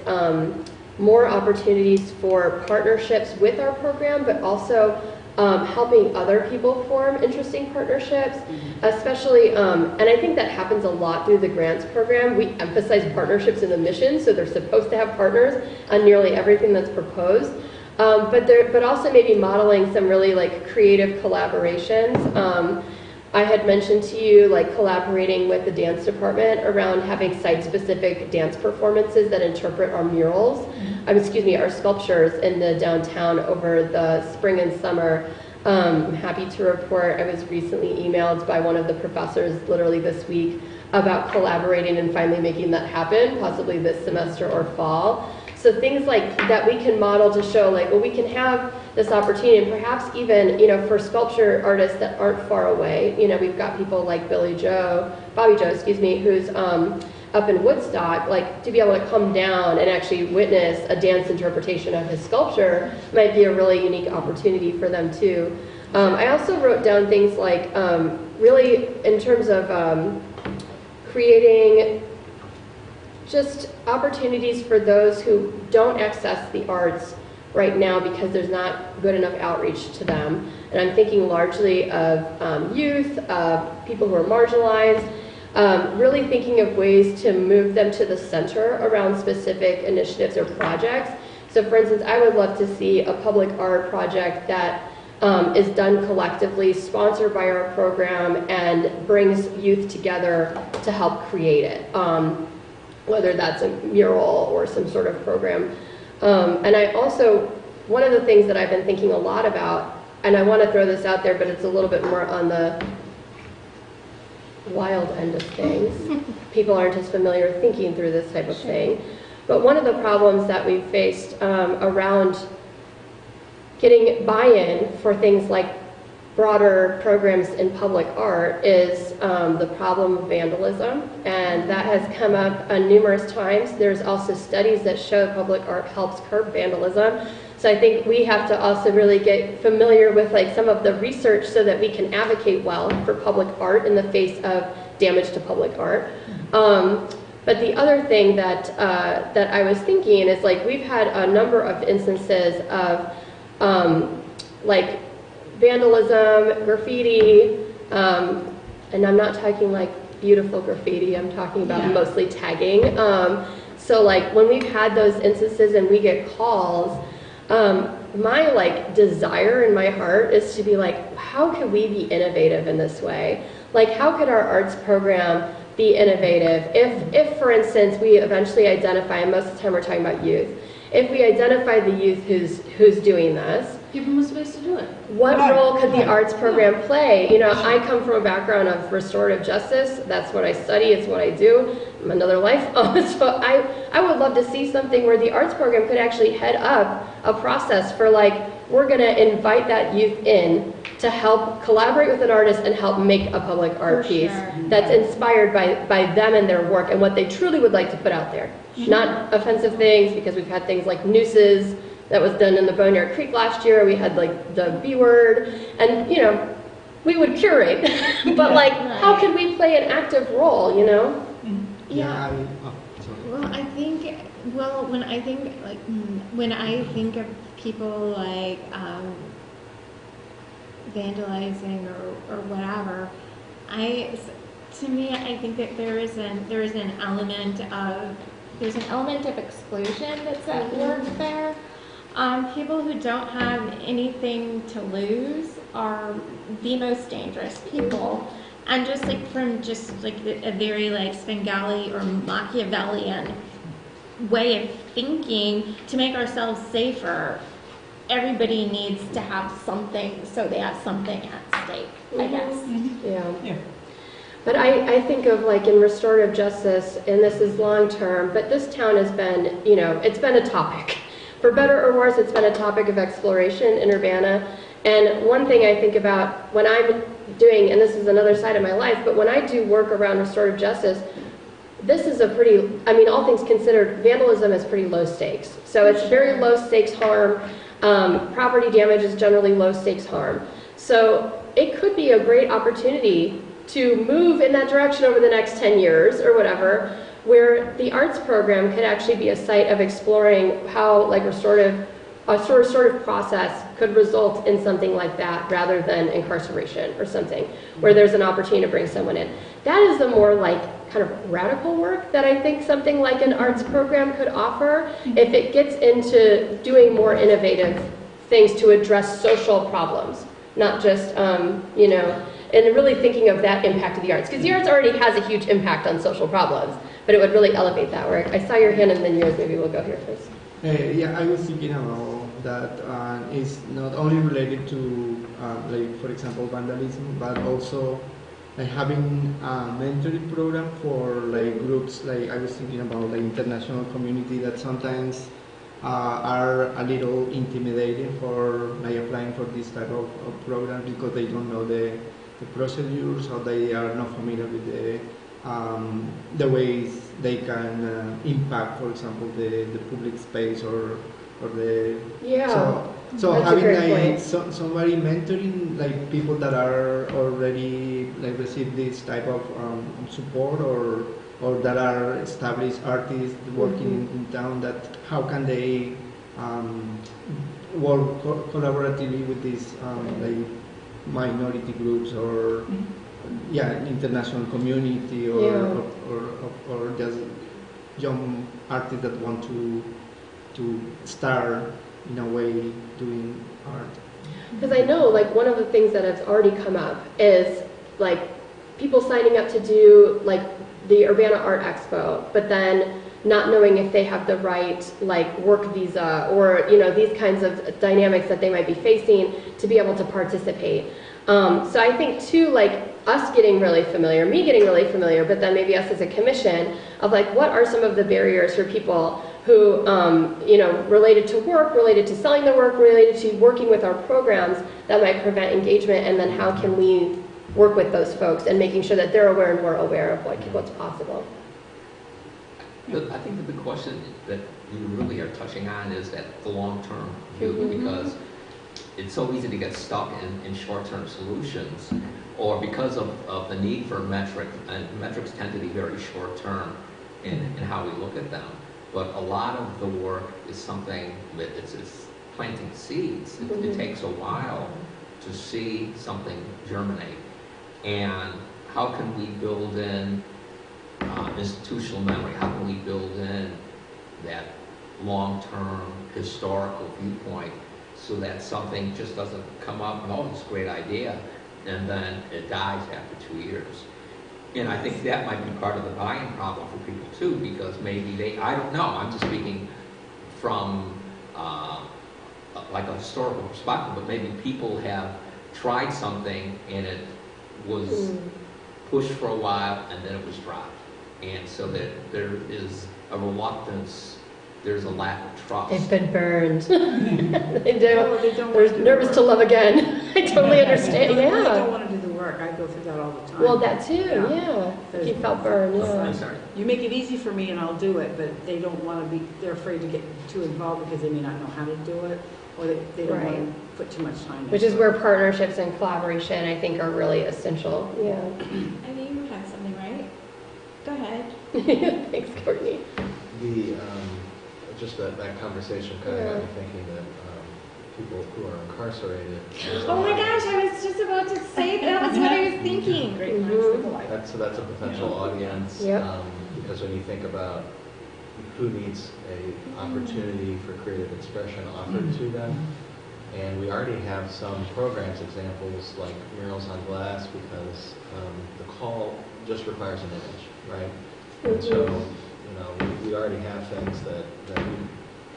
S1: more opportunities for partnerships with our program, but also helping other people form interesting partnerships, especially, and I think that happens a lot through the grants program. We emphasize partnerships in the mission, so they're supposed to have partners on nearly everything that's proposed. But also maybe modeling some really like creative collaborations. I had mentioned to you like collaborating with the dance department around having site-specific dance performances that interpret our murals, our sculptures in the downtown over the spring and summer. I'm happy to report I was recently emailed by one of the professors literally this week about collaborating and finally making that happen, possibly this semester or fall. So things like that we can model to show like, well, we can have this opportunity, and perhaps even, for sculpture artists that aren't far away, we've got people like Bobby Joe, who's up in Woodstock, like to be able to come down and actually witness a dance interpretation of his sculpture might be a really unique opportunity for them too. I also wrote down things like really in terms of creating just opportunities for those who don't access the arts right now because there's not good enough outreach to them. And I'm thinking largely of youth, people who are marginalized, really thinking of ways to move them to the center around specific initiatives or projects. So for instance, I would love to see a public art project that is done collectively, sponsored by our program, and brings youth together to help create it, whether that's a mural or some sort of program. And I also, one of the things that I've been thinking a lot about, and I want to throw this out there, but it's a little bit more on the wild end of things. People aren't as familiar thinking through this type of thing. But one of the problems that we've faced around getting buy-in for things like broader programs in public art is the problem of vandalism, and that has come up numerous times. There's also studies that show public art helps curb vandalism. So I think we have to also really get familiar with like some of the research so that we can advocate well for public art in the face of damage to public art. But the other thing that I was thinking is like we've had a number of instances of like vandalism, graffiti, and I'm not talking like beautiful graffiti, I'm talking about mostly tagging. So like when we've had those instances and we get calls, my like desire in my heart is to be like, how could we be innovative in this way? Like how could our arts program be innovative? If for instance, we eventually identify, and most of the time we're talking about youth, if we identify the youth who's doing this,
S2: Give them a space to do it.
S1: what role could the arts program play? I come from a background of restorative justice. That's what I study. It's what I do. I'm another life. So I would love to see something where the arts program could actually head up a process for like, we're going to invite that youth in to help collaborate with an artist and help make a public art piece that's inspired by them and their work and what they truly would like to put out there. Not offensive things, because we've had things like nooses that was done in the Boneyard Creek last year. We had like the B word, and we would curate, but like, how could we play an active role?
S7: Yeah.
S8: Sorry.
S7: Well, when I think of people like vandalizing or whatever, to me, I think that there is an element of exclusion that's at work there. People who don't have anything to lose are the most dangerous people. And just like a very like Svengali or Machiavellian way of thinking, to make ourselves safer, everybody needs to have something, so they have something at stake, I guess.
S1: Yeah. But I think of like in restorative justice, and this is long term, but this town has been, it's been a topic. For better or worse, it's been a topic of exploration in Urbana. And one thing I think about when I'm doing, and this is another side of my life, but when I do work around restorative justice, this is all things considered, vandalism is pretty low stakes. So it's very low stakes harm. Property damage is generally low stakes harm. So it could be a great opportunity to move in that direction over the next 10 years or whatever, where the arts program could actually be a site of exploring how like a restorative process could result in something like that rather than incarceration or something, where there's an opportunity to bring someone in. That is the more like kind of radical work that I think something like an arts program could offer if it gets into doing more innovative things to address social problems, not just, and really thinking of that impact of the arts. Because the arts already has a huge impact on social problems, but it would really elevate that work. I saw your hand and then yours, maybe we'll go here first.
S8: Yeah, I was thinking about that it's not only related to, like, for example, vandalism, but also like having a mentoring program for like groups. Like I was thinking about the international community that sometimes are a little intimidating for like applying for this type of programs because they don't know the procedures or they are not familiar with the ways they can impact, for example, the public space or the
S1: Yeah.
S8: so
S1: That's a
S8: having
S1: great
S8: like
S1: point.
S8: somebody mentoring like people that are already like receive this type of support or that are established artists working in town, that how can they work collaboratively with these like minority groups or international community or just young artists that want to start in a way doing art.
S1: Because I know, like, one of the things that has already come up is, like, people signing up to do, like, the Urbana Art Expo, but then not knowing if they have the right, like, work visa or, you know, these kinds of dynamics that they might be facing to be able to participate. So I think, too, like, us getting really familiar, me getting really familiar, but then maybe us as a commission of, like, what are some of the barriers for people who, you know, related to work, related to selling the work, related to working with our programs that might prevent engagement, and then how can we work with those folks and making sure that they're aware and we're aware of like what's possible.
S6: I think the big question that you really are touching on is that the long-term view, because it's so easy to get stuck in short-term solutions, or because of the need for metrics, and metrics tend to be very short-term in how we look at them. But a lot of the work is something that it's planting seeds. It takes a while to see something germinate. And how can we build in institutional memory? How can we build in that long-term historical viewpoint so that something just doesn't come up and, oh, it's a great idea, and then it dies after 2 years? And I think that might be part of the buy-in problem for people too, because maybe I don't know, I'm just speaking from like a historical perspective, but maybe people have tried something and it was pushed for a while and then it was dropped. And so that there is a reluctance, there's a lack of trust.
S1: They've been burned. They do.
S3: They don't
S1: They're
S3: want to do
S1: nervous
S3: the
S1: to
S3: work.
S1: love again. I totally understand.
S3: They really don't
S1: Yeah.
S3: want to do the work. I go through that all the time.
S1: Well, that too.
S3: Yeah.
S1: Yeah. You felt burned.
S6: I'm
S1: Yeah.
S6: sorry.
S3: You make it easy for me and I'll do it, but they don't want to be, they're afraid to get too involved because they may not know how to do it, or they don't want
S1: Right.
S3: to put too much time into it.
S1: Which is where partnerships and collaboration, I think, are really essential. Yeah.
S7: I think you have something, right? Go ahead.
S1: Thanks, Courtney.
S4: Just that conversation kind of got me thinking that people who are incarcerated.
S7: Oh my gosh, I was just about to say that was what I was thinking.
S3: Great minds think alike.
S4: That's a potential audience.
S1: Yep.
S4: Because when you think about who needs a opportunity for creative expression offered to them, and we already have some programs, examples like Murals on Glass, because the call just requires an image, right? And so, you know, we already have things that we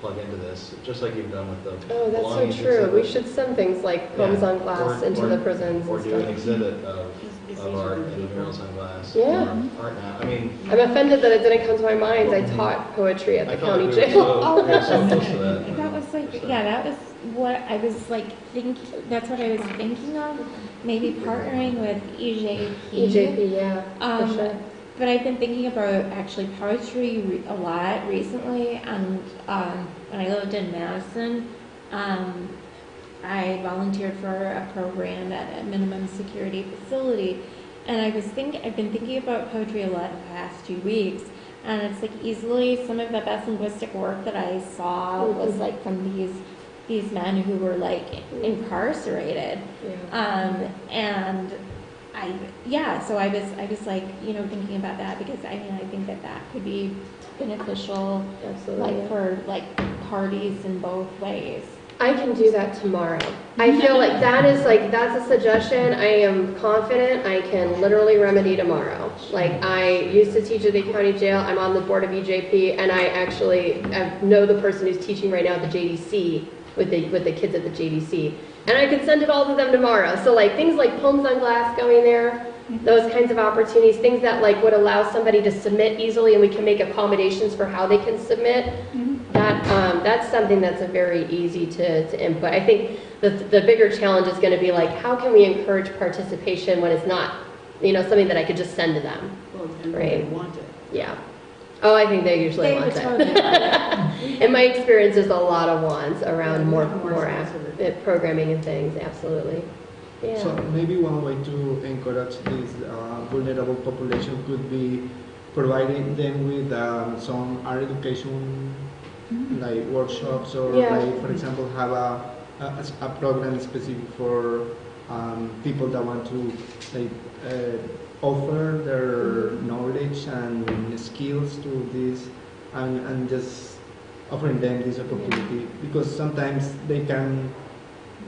S4: plug into this, just like you've done with the
S1: Oh, that's
S4: belongings
S1: so true.
S4: exhibit.
S1: We should send things like poems
S4: Yeah.
S1: on glass
S4: Or-
S1: into
S4: or-
S1: the prisons
S4: Or
S1: and
S4: do an
S1: stuff.
S4: exhibit of
S3: It's
S4: art
S3: easier than
S4: and
S3: people.
S4: murals on glass.
S1: Yeah.
S4: Or art now. I mean,
S1: I'm offended that it didn't come to my mind. I taught poetry at
S4: I
S1: the
S4: thought
S1: county
S4: we were
S1: jail.
S4: so, we were so close to that.
S7: That was like, yeah, that was what I was like thinking, that's what I was thinking of, maybe partnering with EJP.
S1: EJP, yeah, for sure.
S7: But I've been thinking about actually poetry a lot recently, and when I lived in Madison, I volunteered for a program at a minimum security facility, and I've been thinking about poetry a lot the past 2 weeks, and it's like easily some of the best linguistic work that I saw was like from these men who were like incarcerated.
S1: Yeah.
S7: And so I was like, you know, thinking about that because I mean, I think that could be beneficial,
S1: Absolutely.
S7: like for like parties in both ways.
S1: I can do that tomorrow. I feel like that's a suggestion. I am confident I can literally remedy tomorrow. Like, I used to teach at the county jail. I'm on the board of EJP, and I actually know the person who's teaching right now at the JDC with the kids at the JDC. And I can send it all to them tomorrow. So like things like Poems on Glass going there, those kinds of opportunities, things that like would allow somebody to submit easily and we can make accommodations for how they can submit. that's something that's a very easy to input. I think the bigger challenge is going to be like, how can we encourage participation when it's not, something that I could just send to them?
S3: Well, and they
S1: Right.
S3: want it.
S1: Yeah. Oh, I think they usually
S7: They
S1: want
S7: would
S1: it.
S7: totally want it.
S1: In my experience, there's a lot of wants around
S3: Yeah,
S1: more
S3: more specific.
S1: programming and things. Absolutely. Yeah.
S8: So maybe one way to encourage this vulnerable population could be providing them with some art education, like workshops, or
S1: Yeah.
S8: like, for example, have a program specific for people that want to like offer their knowledge and skills to this, and just offering them this opportunity, because sometimes they can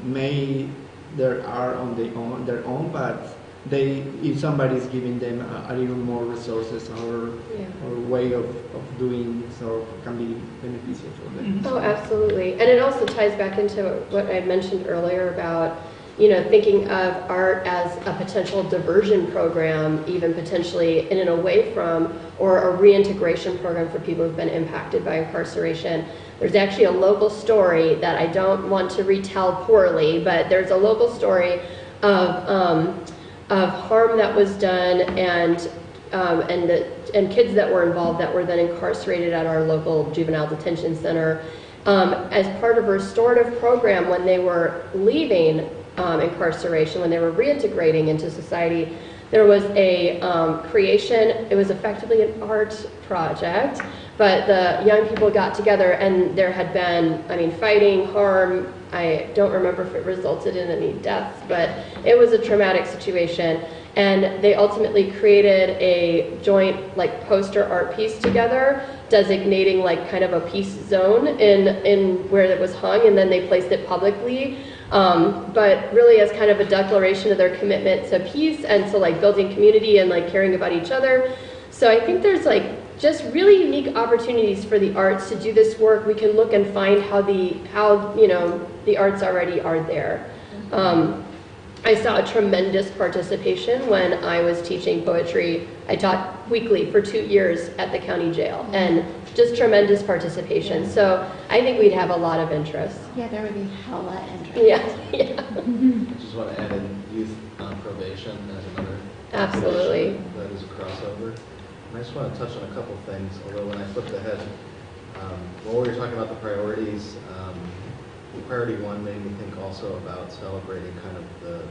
S8: make their art on their own, but if somebody is giving them a little more resources or way of doing so, can be beneficial for them.
S1: Oh, absolutely. And it also ties back into what I mentioned earlier about, thinking of art as a potential diversion program, even potentially in and away from, or a reintegration program for people who've been impacted by incarceration. There's actually a local story that I don't want to retell poorly, but there's a local story of harm that was done and kids that were involved that were then incarcerated at our local juvenile detention center. As part of a restorative program when they were leaving incarceration, when they were reintegrating into society, there was a creation. It was effectively an art project, but the young people got together and there had been, fighting, harm. I don't remember if it resulted in any deaths, but it was a traumatic situation. And they ultimately created a joint poster art piece together, designating kind of a peace zone in where it was hung, and then they placed it publicly. But really as kind of a declaration of their commitment to peace and to building community and caring about each other. So I think there's just really unique opportunities for the arts to do this work. We can look and find how the arts already are there. I saw a tremendous participation when I was teaching poetry. I taught weekly for 2 years at the county jail, and just tremendous participation. So I think we'd have a lot of interest.
S7: Yeah, there would be hella interest.
S1: Yeah.
S4: I just want to add in youth on probation as another.
S1: Absolutely.
S4: population That is a crossover. And I just want to touch on a couple things, although when I flipped ahead, while we were talking about the priorities, priority one made me think also about celebrating kind of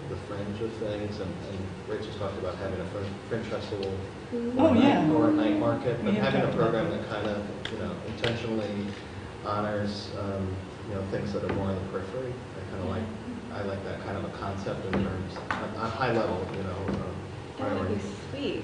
S4: the fringe of things, and Rachel talked about having a fringe festival
S5: Oh, yeah.
S4: or a night market, but
S5: Yeah,
S4: having a
S5: talked
S4: program
S5: about
S4: that kind of, intentionally honors, things that are more on the periphery. I like that kind of a concept in terms, on high level,
S7: That would
S4: priority.
S7: be sweet.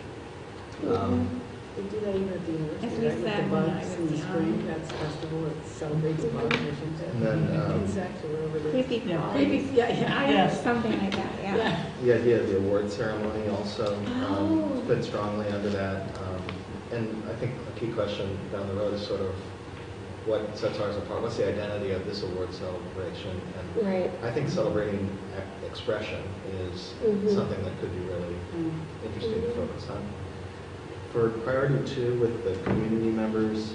S3: They do that even at the
S7: As
S3: university,
S7: we
S3: right, with
S7: said
S3: the
S7: when I
S3: bugs
S7: was
S3: in the
S7: young.
S3: spring, that's a festival that celebrates the bug missions.
S4: And then,
S3: Insects or whatever it is.
S7: Creepy
S5: Yeah.
S7: crawlies.
S3: Yeah, yeah.
S5: Yes.
S7: Something like that, yeah.
S4: The idea of the award ceremony also
S7: Oh.
S4: fit strongly under that. And I think a key question down the road is sort of what sets ours apart. What's the identity of this award celebration? And
S1: Right.
S4: I think celebrating expression is
S1: Mhm.
S4: something that could be really
S3: Mm.
S4: interesting to focus on. For priority 2 with the community members,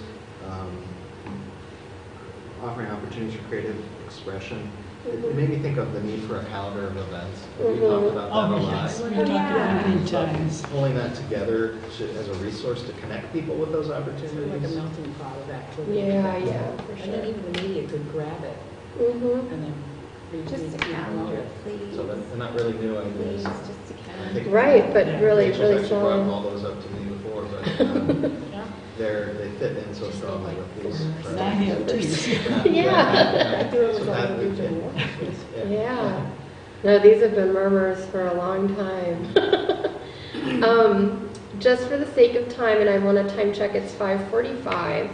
S4: offering opportunities for creative expression, it made me think of the need for a calendar of events. We talked about that a
S5: Oh,
S4: lot.
S5: yes, we talked about it many times.
S4: Pulling that together as a resource to connect people with those
S3: Sort of like a
S4: opportunities.
S3: melting pot of activity.
S1: Yeah, for
S3: And then
S1: sure.
S3: even the media could grab it
S1: Mm-hmm.
S3: and then
S7: Just a
S3: promote
S7: calendar,
S3: it.
S7: please.
S4: So they're not really new
S7: Please,
S4: ideas.
S7: just a
S4: I
S7: calendar.
S4: think
S1: Right, but
S5: Yeah.
S1: really,
S4: Rachel's
S1: really
S4: actually brought
S1: strong.
S4: all those up to me before, but
S3: Yeah.
S4: they fit in so strongly with these.
S5: And I have too.
S1: Yeah.
S3: I do it
S4: So
S3: with all
S4: that
S3: the
S4: we can-
S3: regional offices.
S1: Yeah. No, these have been murmurs for a long time. Just for the sake of time, and I want to time check, it's 5:45.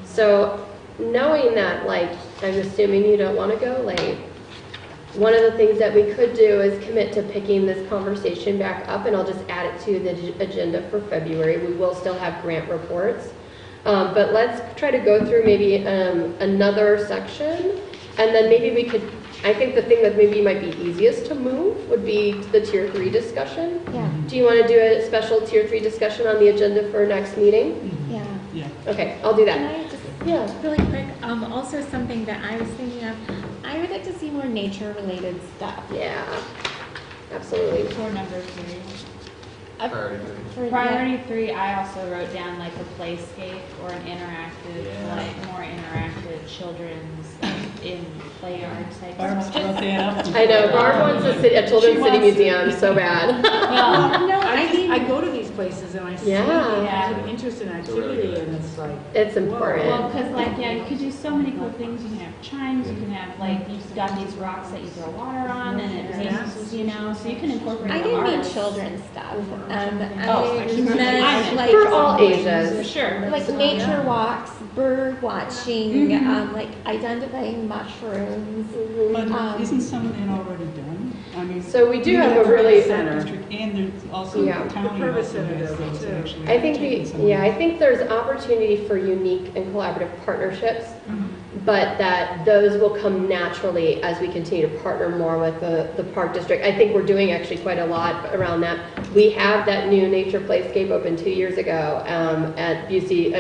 S1: So knowing that, I'm assuming you don't want to go late, one of the things that we could do is commit to picking this conversation back up, and I'll just add it to the agenda for February. We will still have grant reports. But let's try to go through maybe another section, and then maybe we could, I think the thing that maybe might be easiest to move would be the Tier 3 discussion.
S7: Yeah,
S1: Do you want to do a special Tier 3 discussion on the agenda for next meeting?
S7: yeah.
S5: Yeah.
S1: Okay, I'll do
S7: Can
S1: that.
S7: I just
S1: Yeah.
S7: Really quick, also something that I was thinking of, I would like to see more nature-related stuff.
S1: Yeah. Absolutely.
S9: For number 3.
S4: Priority three.
S9: Priority 3, I also wrote down like a playscape or an interactive,
S4: Yeah.
S9: like more interactive children's in play yard type
S5: Barb
S9: stuff.
S5: wrote that up.
S1: I know, Barb wants a Children's
S5: She
S1: City
S5: wants-
S1: Museum so bad.
S9: Well,
S7: No,
S3: I go to these places and I see
S1: Yeah.
S3: an interest in activity and it's like.
S1: It's
S9: well,
S1: important.
S9: because like, yeah, you could do so many cool things. You can have chimes, you can have like, you've got these rocks that you throw water on and it paints, you know, so you can incorporate
S7: I
S9: the
S7: didn't mean
S9: arts.
S7: children's stuff.
S9: Oh,
S7: I
S9: I
S7: meant like
S1: For all ages.
S9: Sure.
S7: like nature walks, bird watching, like identifying mushrooms.
S5: But isn't some of that already done? I mean.
S1: So we do
S3: You
S1: have
S3: have
S1: a
S3: a
S1: really,
S3: center.
S5: And there's also,
S1: Yeah.
S5: the county
S3: The Purvis
S5: also
S3: Center
S5: has
S3: does it
S5: those
S3: too.
S5: actually.
S1: I think
S5: taken some of
S1: I
S5: those.
S1: think there's opportunity for unique and collaborative partnerships, but that those will come naturally as we continue to partner more with the park district. I think we're doing actually quite a lot around that. We have that new nature playscape open 2 years ago at Busey,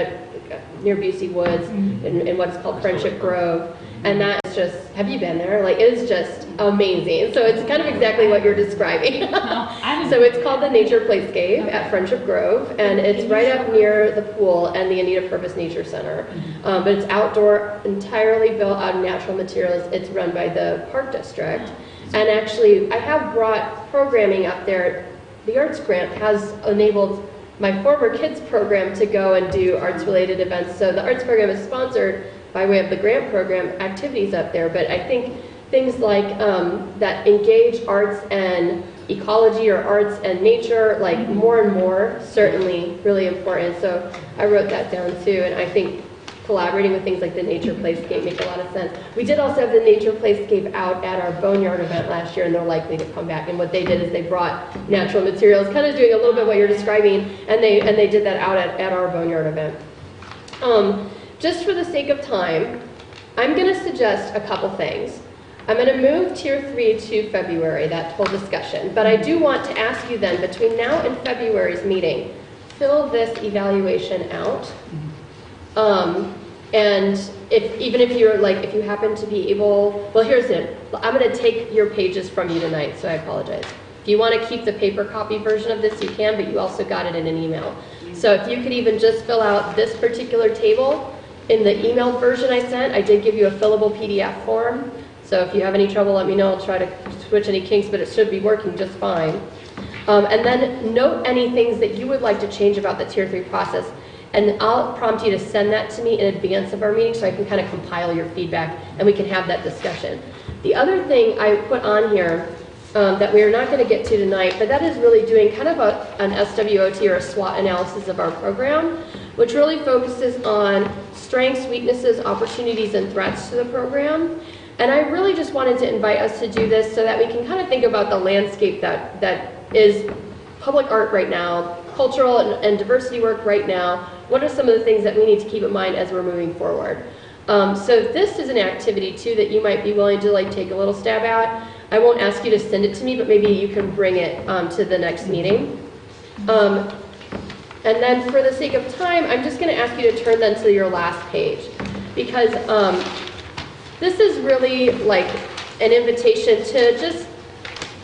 S1: near Busey Woods in what is called Friendship Grove. And that is just, have you been there? Like, it is just amazing. So it's kind of exactly what you're describing. So it's called the Nature Playscape at Friendship Grove, and it's right up near the pool and the Anita Purvis Nature Center. But it's outdoor, entirely built out of natural materials. It's run by the Park District. And actually, I have brought programming up there. The Arts Grant has enabled my former kids program to go and do arts-related events. So the arts program is sponsored by way of the grant program activities up there. But I think things like that engage arts and ecology or arts and nature, like more and more, certainly really important. So I wrote that down too, and I think collaborating with things like the Nature Playscape make a lot of sense. We did also have the Nature Playscape out at our Boneyard event last year, and they're likely to come back. And what they did is they brought natural materials, kind of doing a little bit what you're describing, and they did that out at our Boneyard event. Just for the sake of time, I'm going to suggest a couple things. I'm going to move Tier 3 to February, that whole discussion. But I do want to ask you then, between now and February's meeting, fill this evaluation out. And even if you're like, if you happen to be able, well, here's it. I'm going to take your pages from you tonight, so I apologize. If you want to keep the paper copy version of this, you can, but you also got it in an email. So if you could even just fill out this particular table in the emailed version I sent, I did give you a fillable PDF form. So if you have any trouble, let me know. I'll try to switch any kinks, but it should be working just fine. And then note any things that you would like to change about the Tier 3 process. And I'll prompt you to send that to me in advance of our meeting so I can kind of compile your feedback and we can have that discussion. The other thing I put on here that we are not going to get to tonight, but that is really doing kind of an SWOT or a SWOT analysis of our program, which really focuses on strengths, weaknesses, opportunities, and threats to the program. And I really just wanted to invite us to do this so that we can kind of think about the landscape that is public art right now, cultural and diversity work right now. What are some of the things that we need to keep in mind as we're moving forward? So this is an activity too that you might be willing to like take a little stab at. I won't ask you to send it to me, but maybe you can bring it to the next meeting. And then for the sake of time, I'm just going to ask you to turn then to your last page, because this is really like an invitation to just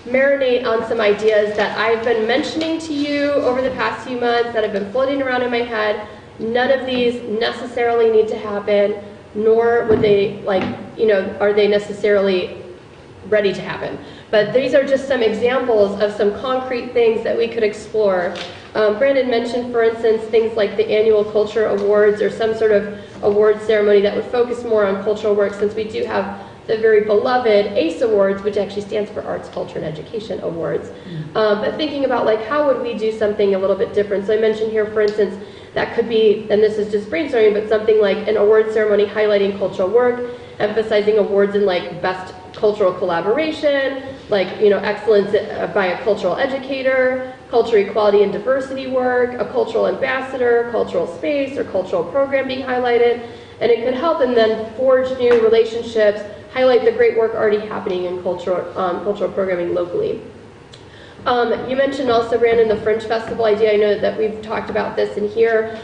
S1: marinate on some ideas that I've been mentioning to you over the past few months that have been floating around in my head. None of these necessarily need to happen, nor would they, like, are they necessarily ready to happen. But these are just some examples of some concrete things that we could explore. Brandon mentioned, for instance, things like the annual culture awards or some sort of award ceremony that would focus more on cultural work, since we do have the very beloved ACE Awards, which actually stands for Arts, Culture, and Education Awards. But thinking about like, how would we do something a little bit different? So I mentioned here, for instance, that could be, and this is just brainstorming, but something like an award ceremony highlighting cultural work, emphasizing awards in like best cultural collaboration, like, excellence by a cultural educator, culture equality and diversity work, a cultural ambassador, cultural space, or cultural program being highlighted. And it could help and then forge new relationships, highlight the great work already happening in cultural programming locally. You mentioned also, Brandon, the Fringe Festival idea. I know that we've talked about this in here.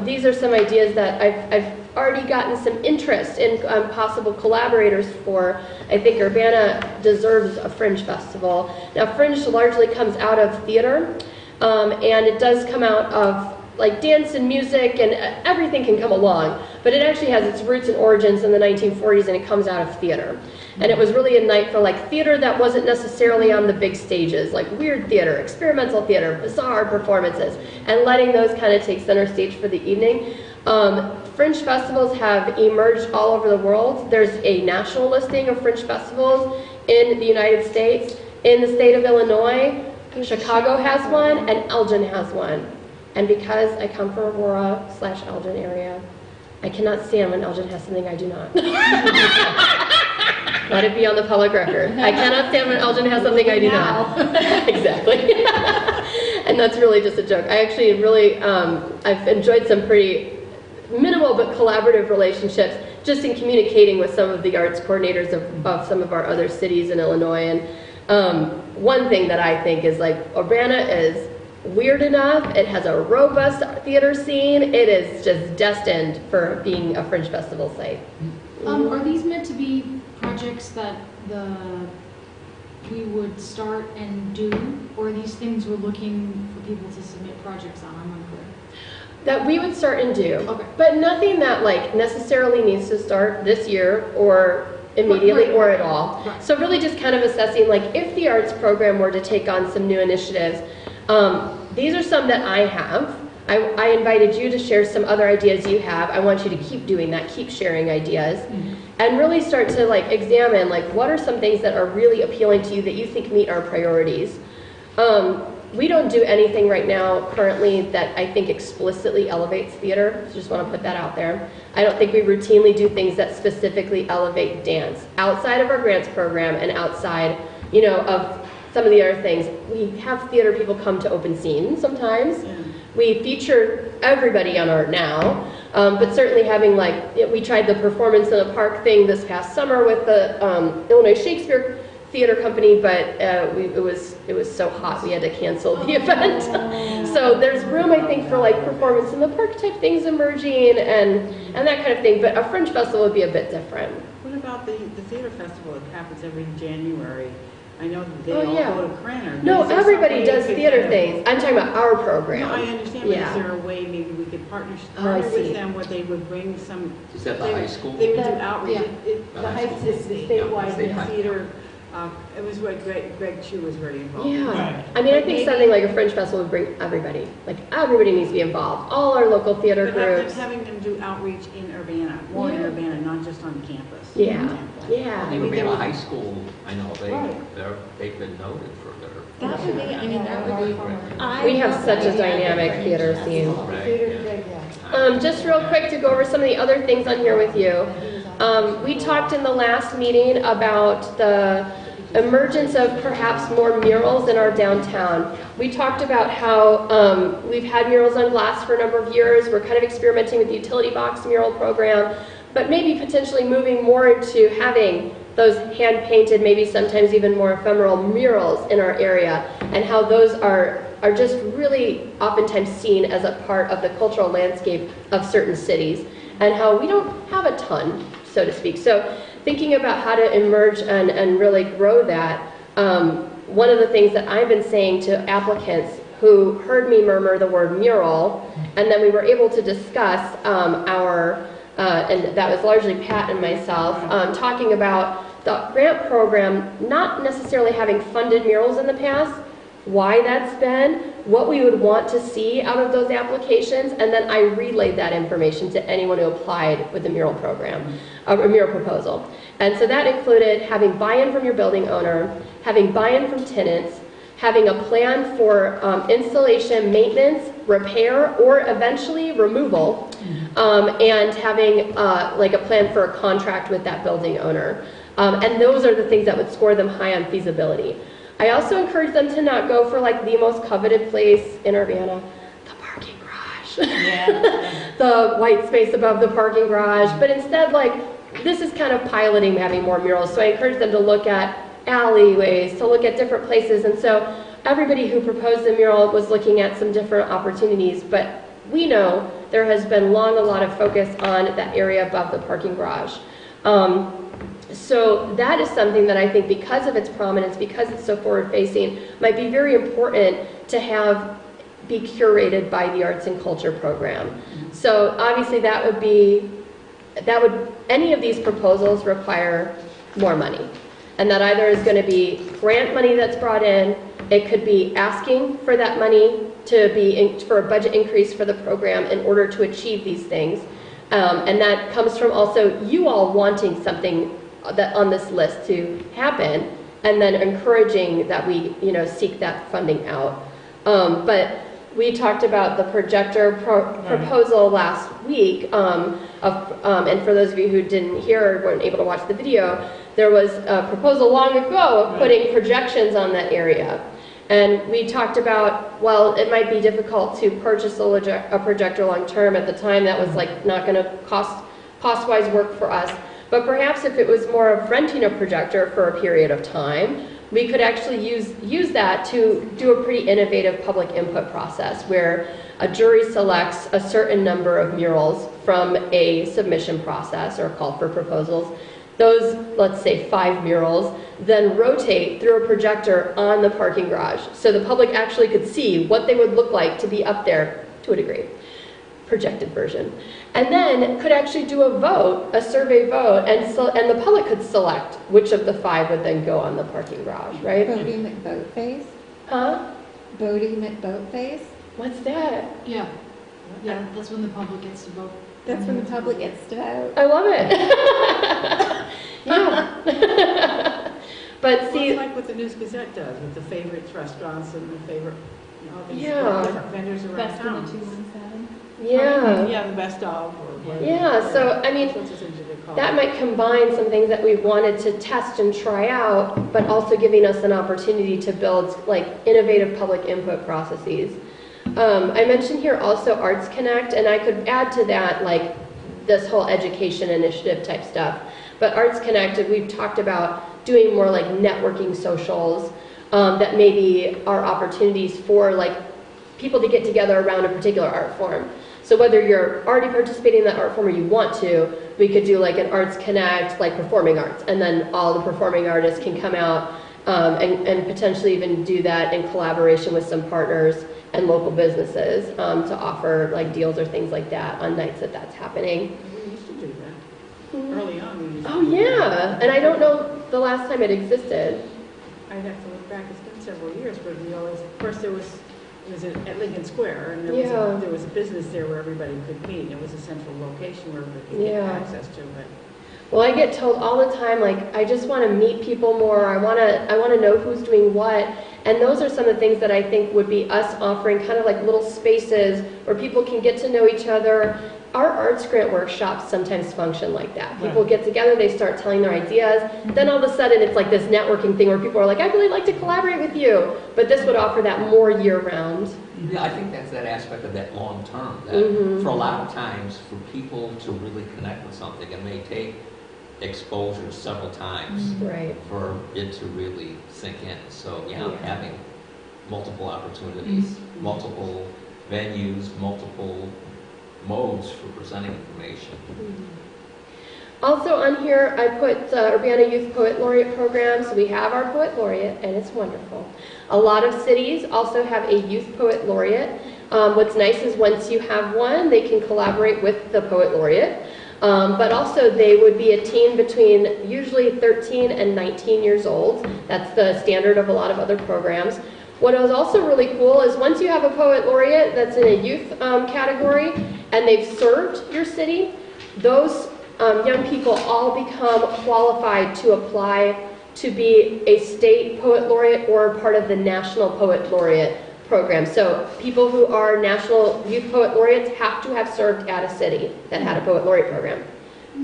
S1: These are some ideas that I've already gotten some interest in possible collaborators for. I think Urbana deserves a Fringe Festival. Now, Fringe largely comes out of theater, and it does come out of like dance and music, and everything can come along, but it actually has its roots and origins in the 1940s, and it comes out of theater. And it was really a night for like theater that wasn't necessarily on the big stages, like weird theater, experimental theater, bizarre performances, and letting those kind of take center stage for the evening. Fringe festivals have emerged all over the world. There's a national listing of Fringe festivals in the United States. In the state of Illinois, Chicago has one, and Elgin has one. And because I come from Aurora/Elgin area, I cannot stand when Elgin has something I do not. Let it be on the public record. I cannot stand when Elgin has something I do not. Exactly. And that's really just a joke. I actually really, I've enjoyed some pretty minimal but collaborative relationships just in communicating with some of the arts coordinators of some of our other cities in Illinois. And one thing that I think is like, Urbana is weird enough, it has a robust theater scene, it is just destined for being a Fringe Festival site.
S2: Are these meant to be projects that we would start and do, or are these things we're looking for people to submit projects on? I'm unclear.
S1: That we would start and do,
S2: Okay.
S1: but nothing that like necessarily needs to start this year or immediately
S2: Right.
S1: or at all.
S2: Right.
S1: So really just kind of assessing like if the arts program were to take on some new initiatives, these are some that I have. I invited you to share some other ideas you have. I want you to keep doing that, keep sharing ideas, and really start to like examine like what are some things that are really appealing to you that you think meet our priorities. We don't do anything right now currently that I think explicitly elevates theater. So just want to put that out there. I don't think we routinely do things that specifically elevate dance outside of our grants program and outside, you know, of some of the other things. We have theater people come to open scene sometimes. We feature everybody on art now, but certainly having like, we tried the performance in the park thing this past summer with the Illinois Shakespeare Theater Company, but it was so hot we had to cancel the event. So there's room, I think, for like performance in the park type things emerging and that kind of thing, but a Fringe Festival would be a bit different.
S3: What about the theater festival that happens every January? I know that they
S1: Oh,
S3: all
S1: yeah.
S3: go to Cranner.
S1: No,
S3: Is there
S1: everybody
S3: some way
S1: does
S3: we could
S1: theater
S3: kind of-
S1: things. I'm talking about our program.
S3: No, I understand, but
S1: Yeah.
S3: is there a way maybe we could partner
S1: Oh, I see.
S3: with them where they would bring some?
S6: Is that the
S3: they-
S6: high school?
S3: They would do outreach.
S2: Yeah.
S3: The
S6: The
S3: high
S6: high
S3: school,
S6: school.
S3: statewide
S6: State high.
S3: theater, it was what Greg Chu was very involved in.
S1: Yeah, I mean, I think something like a Fringe Festival would bring everybody. Like, everybody needs to be involved. All our local theater
S3: But
S1: groups.
S3: having them do outreach in Urbana, more in
S1: Yeah.
S3: Urbana, not just on campus.
S1: Yeah,
S3: for example.
S1: yeah.
S6: The Urbana High School, I know
S3: Right.
S6: they've been noted for their.
S7: That would be, I mean, that would be. I
S1: We have
S7: love
S1: such
S7: the
S1: a
S7: idea of
S1: dynamic
S7: Fringe
S1: theater
S7: Festival.
S1: scene.
S6: Right,
S1: Just real quick to go over some of the other things on here with you. We talked in the last meeting about the emergence of perhaps more murals in our downtown. We talked about how we've had murals on glass for a number of years. We're kind of experimenting with the utility box mural program, but maybe potentially moving more into having those hand-painted, maybe sometimes even more ephemeral murals in our area, and how those are just really oftentimes seen as a part of the cultural landscape of certain cities, and how we don't have a ton, so to speak. So thinking about how to emerge and really grow that, one of the things that I've been saying to applicants who heard me murmur the word mural, and then we were able to discuss and that was largely Pat and myself, talking about the grant program not necessarily having funded murals in the past, why that's been, what we would want to see out of those applications, and then I relayed that information to anyone who applied with the mural program, a mural proposal. And so that included having buy-in from your building owner, having buy-in from tenants, having a plan for installation, maintenance, repair, or eventually removal, and having like a plan for a contract with that building owner. And those are the things that would score them high on feasibility. I also encourage them to not go for like the most coveted place in Urbana, the parking garage. The white space above the parking garage, but instead like, this is kind of piloting having more murals. So I encourage them to look at alleyways, to look at different places. And so everybody who proposed the mural was looking at some different opportunities, but we know there has been long a lot of focus on that area above the parking garage. So that is something that I think, because of its prominence, because it's so forward-facing, might be very important to have be curated by the Arts and Culture program. So obviously any of these proposals require more money. And that either is going to be grant money that's brought in, it could be asking for that money to be for a budget increase for the program in order to achieve these things. And that comes from also you all wanting something that on this list to happen, and then encouraging that we, seek that funding out. But we talked about the projector proposal last week, and for those of you who didn't hear or weren't able to watch the video, there was a proposal long ago of putting projections on that area. And we talked about, well, it might be difficult to purchase a projector long term. At the time, that was not going to cost-wise work for us. But perhaps if it was more of renting a projector for a period of time, we could actually use that to do a pretty innovative public input process where a jury selects a certain number of murals from a submission process or call for proposals. Those, let's say 5 murals, then rotate through a projector on the parking garage. So the public actually could see what they would look like to be up there to a degree, projected version. And then could actually do a vote, a survey vote, and the public could select which of the 5 would then go on the parking garage, right?
S7: Voting McVote phase?
S1: Huh?
S7: Voting McVote phase?
S1: What's that?
S2: Yeah, that's when the public gets to vote.
S7: That's when the public gets to vote.
S1: I love it. Yeah. But
S3: Well,
S1: see,
S3: it's like what the News Gazette does with the favorites restaurants and the favorite, these
S1: Yeah.
S3: different vendors around
S9: Best in
S3: town.
S9: the 217.
S1: yeah.
S3: Yeah, the best of, or whatever.
S1: Yeah, so, I mean,
S3: That's what essentially they call
S1: that
S3: it.
S1: might combine some things that we've wanted to test and try out, but also giving us an opportunity to build innovative public input processes. I mentioned here also Arts Connect, and I could add to that this whole education initiative type stuff. But Arts Connect, we've talked about doing more networking socials that maybe are opportunities for people to get together around a particular art form. So whether you're already participating in that art form or you want to, we could do an Arts Connect, performing arts, and then all the performing artists can come out and potentially even do that in collaboration with some partners and local businesses to offer deals or things like that on nights that's happening.
S3: We used to do that. Early on, we used to
S1: Oh
S3: do that.
S1: yeah, and I don't know the last time it existed.
S3: I'd have to look back, it's been several years, but we always, first it was at Lincoln Square, and
S1: Yeah.
S3: there was a business there where everybody could meet. It was a central location where everybody could get
S1: Yeah.
S3: access to it.
S1: Well, I get told all the time, I just want to meet people more. I want to know who's doing what. And those are some of the things that I think would be us offering kind of little spaces where people can get to know each other. Our arts grant workshops sometimes function like that. People get together, they start telling their ideas. Then all of a sudden it's this networking thing where people are I'd really like to collaborate with you. But this would offer that more year round.
S6: Yeah, I think that's that aspect of that long term, that
S1: Mhm.
S6: for a lot of times, for people to really connect with something, it may take exposure several times
S1: Right.
S6: for it to really sink in. So,
S1: Yeah.
S6: having multiple opportunities, multiple venues, multiple modes for presenting information.
S1: Also on here, I put Urbana Youth Poet Laureate program. So we have our Poet Laureate, and it's wonderful. A lot of cities also have a Youth Poet Laureate. What's nice is once you have one, they can collaborate with the Poet Laureate. But also they would be a teen between usually 13 and 19 years old. That's the standard of a lot of other programs. What is also really cool is once you have a Poet Laureate that's in a youth category and they've served your city, those young people all become qualified to apply to be a state Poet Laureate or part of the National Poet Laureate program. So people who are National Youth Poet Laureates have to have served at a city that had a Poet Laureate program.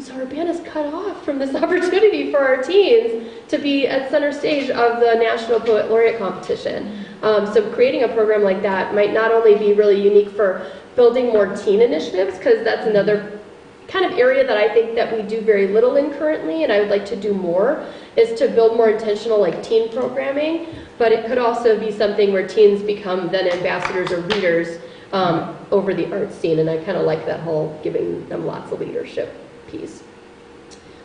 S1: So Urbana's cut off from this opportunity for our teens to be at center stage of the National Poet Laureate competition. So creating a program like that might not only be really unique for building more teen initiatives, because that's another kind of area that I think that we do very little in currently, and I would like to do more, is to build more intentional teen programming, but it could also be something where teens become then ambassadors or leaders over the art scene, and I kind of like that whole giving them lots of leadership piece.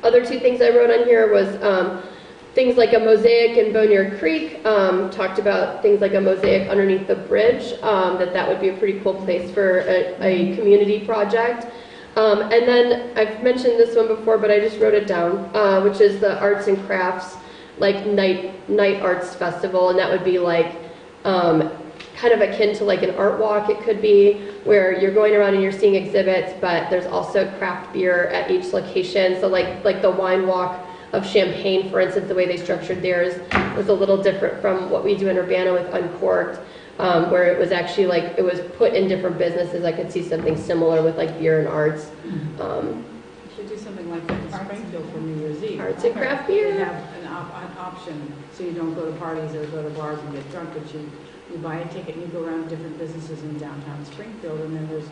S1: Other two things I wrote on here was things like a mosaic in Boneyard Creek, talked about things like a mosaic underneath the bridge, that would be a pretty cool place for a community project. And then I've mentioned this one before, but I just wrote it down, which is the arts and crafts, like night arts festival, and that would be like kind of akin to like an art walk. It could be where you're going around and you're seeing exhibits, but there's also craft beer at each location. So like the wine walk of Champaign, for instance, the way they structured theirs was a little different from what we do in Urbana with Uncorked, where it was actually like, it was put in different businesses. I could see something similar with like beer and arts.
S3: You should do something like that in Springfield for New Year's Eve.
S1: Arts and craft
S3: You
S1: beer.
S3: have an option, so you don't go to parties or go to bars and get drunk, but you buy a ticket and you go around different businesses in downtown Springfield, and then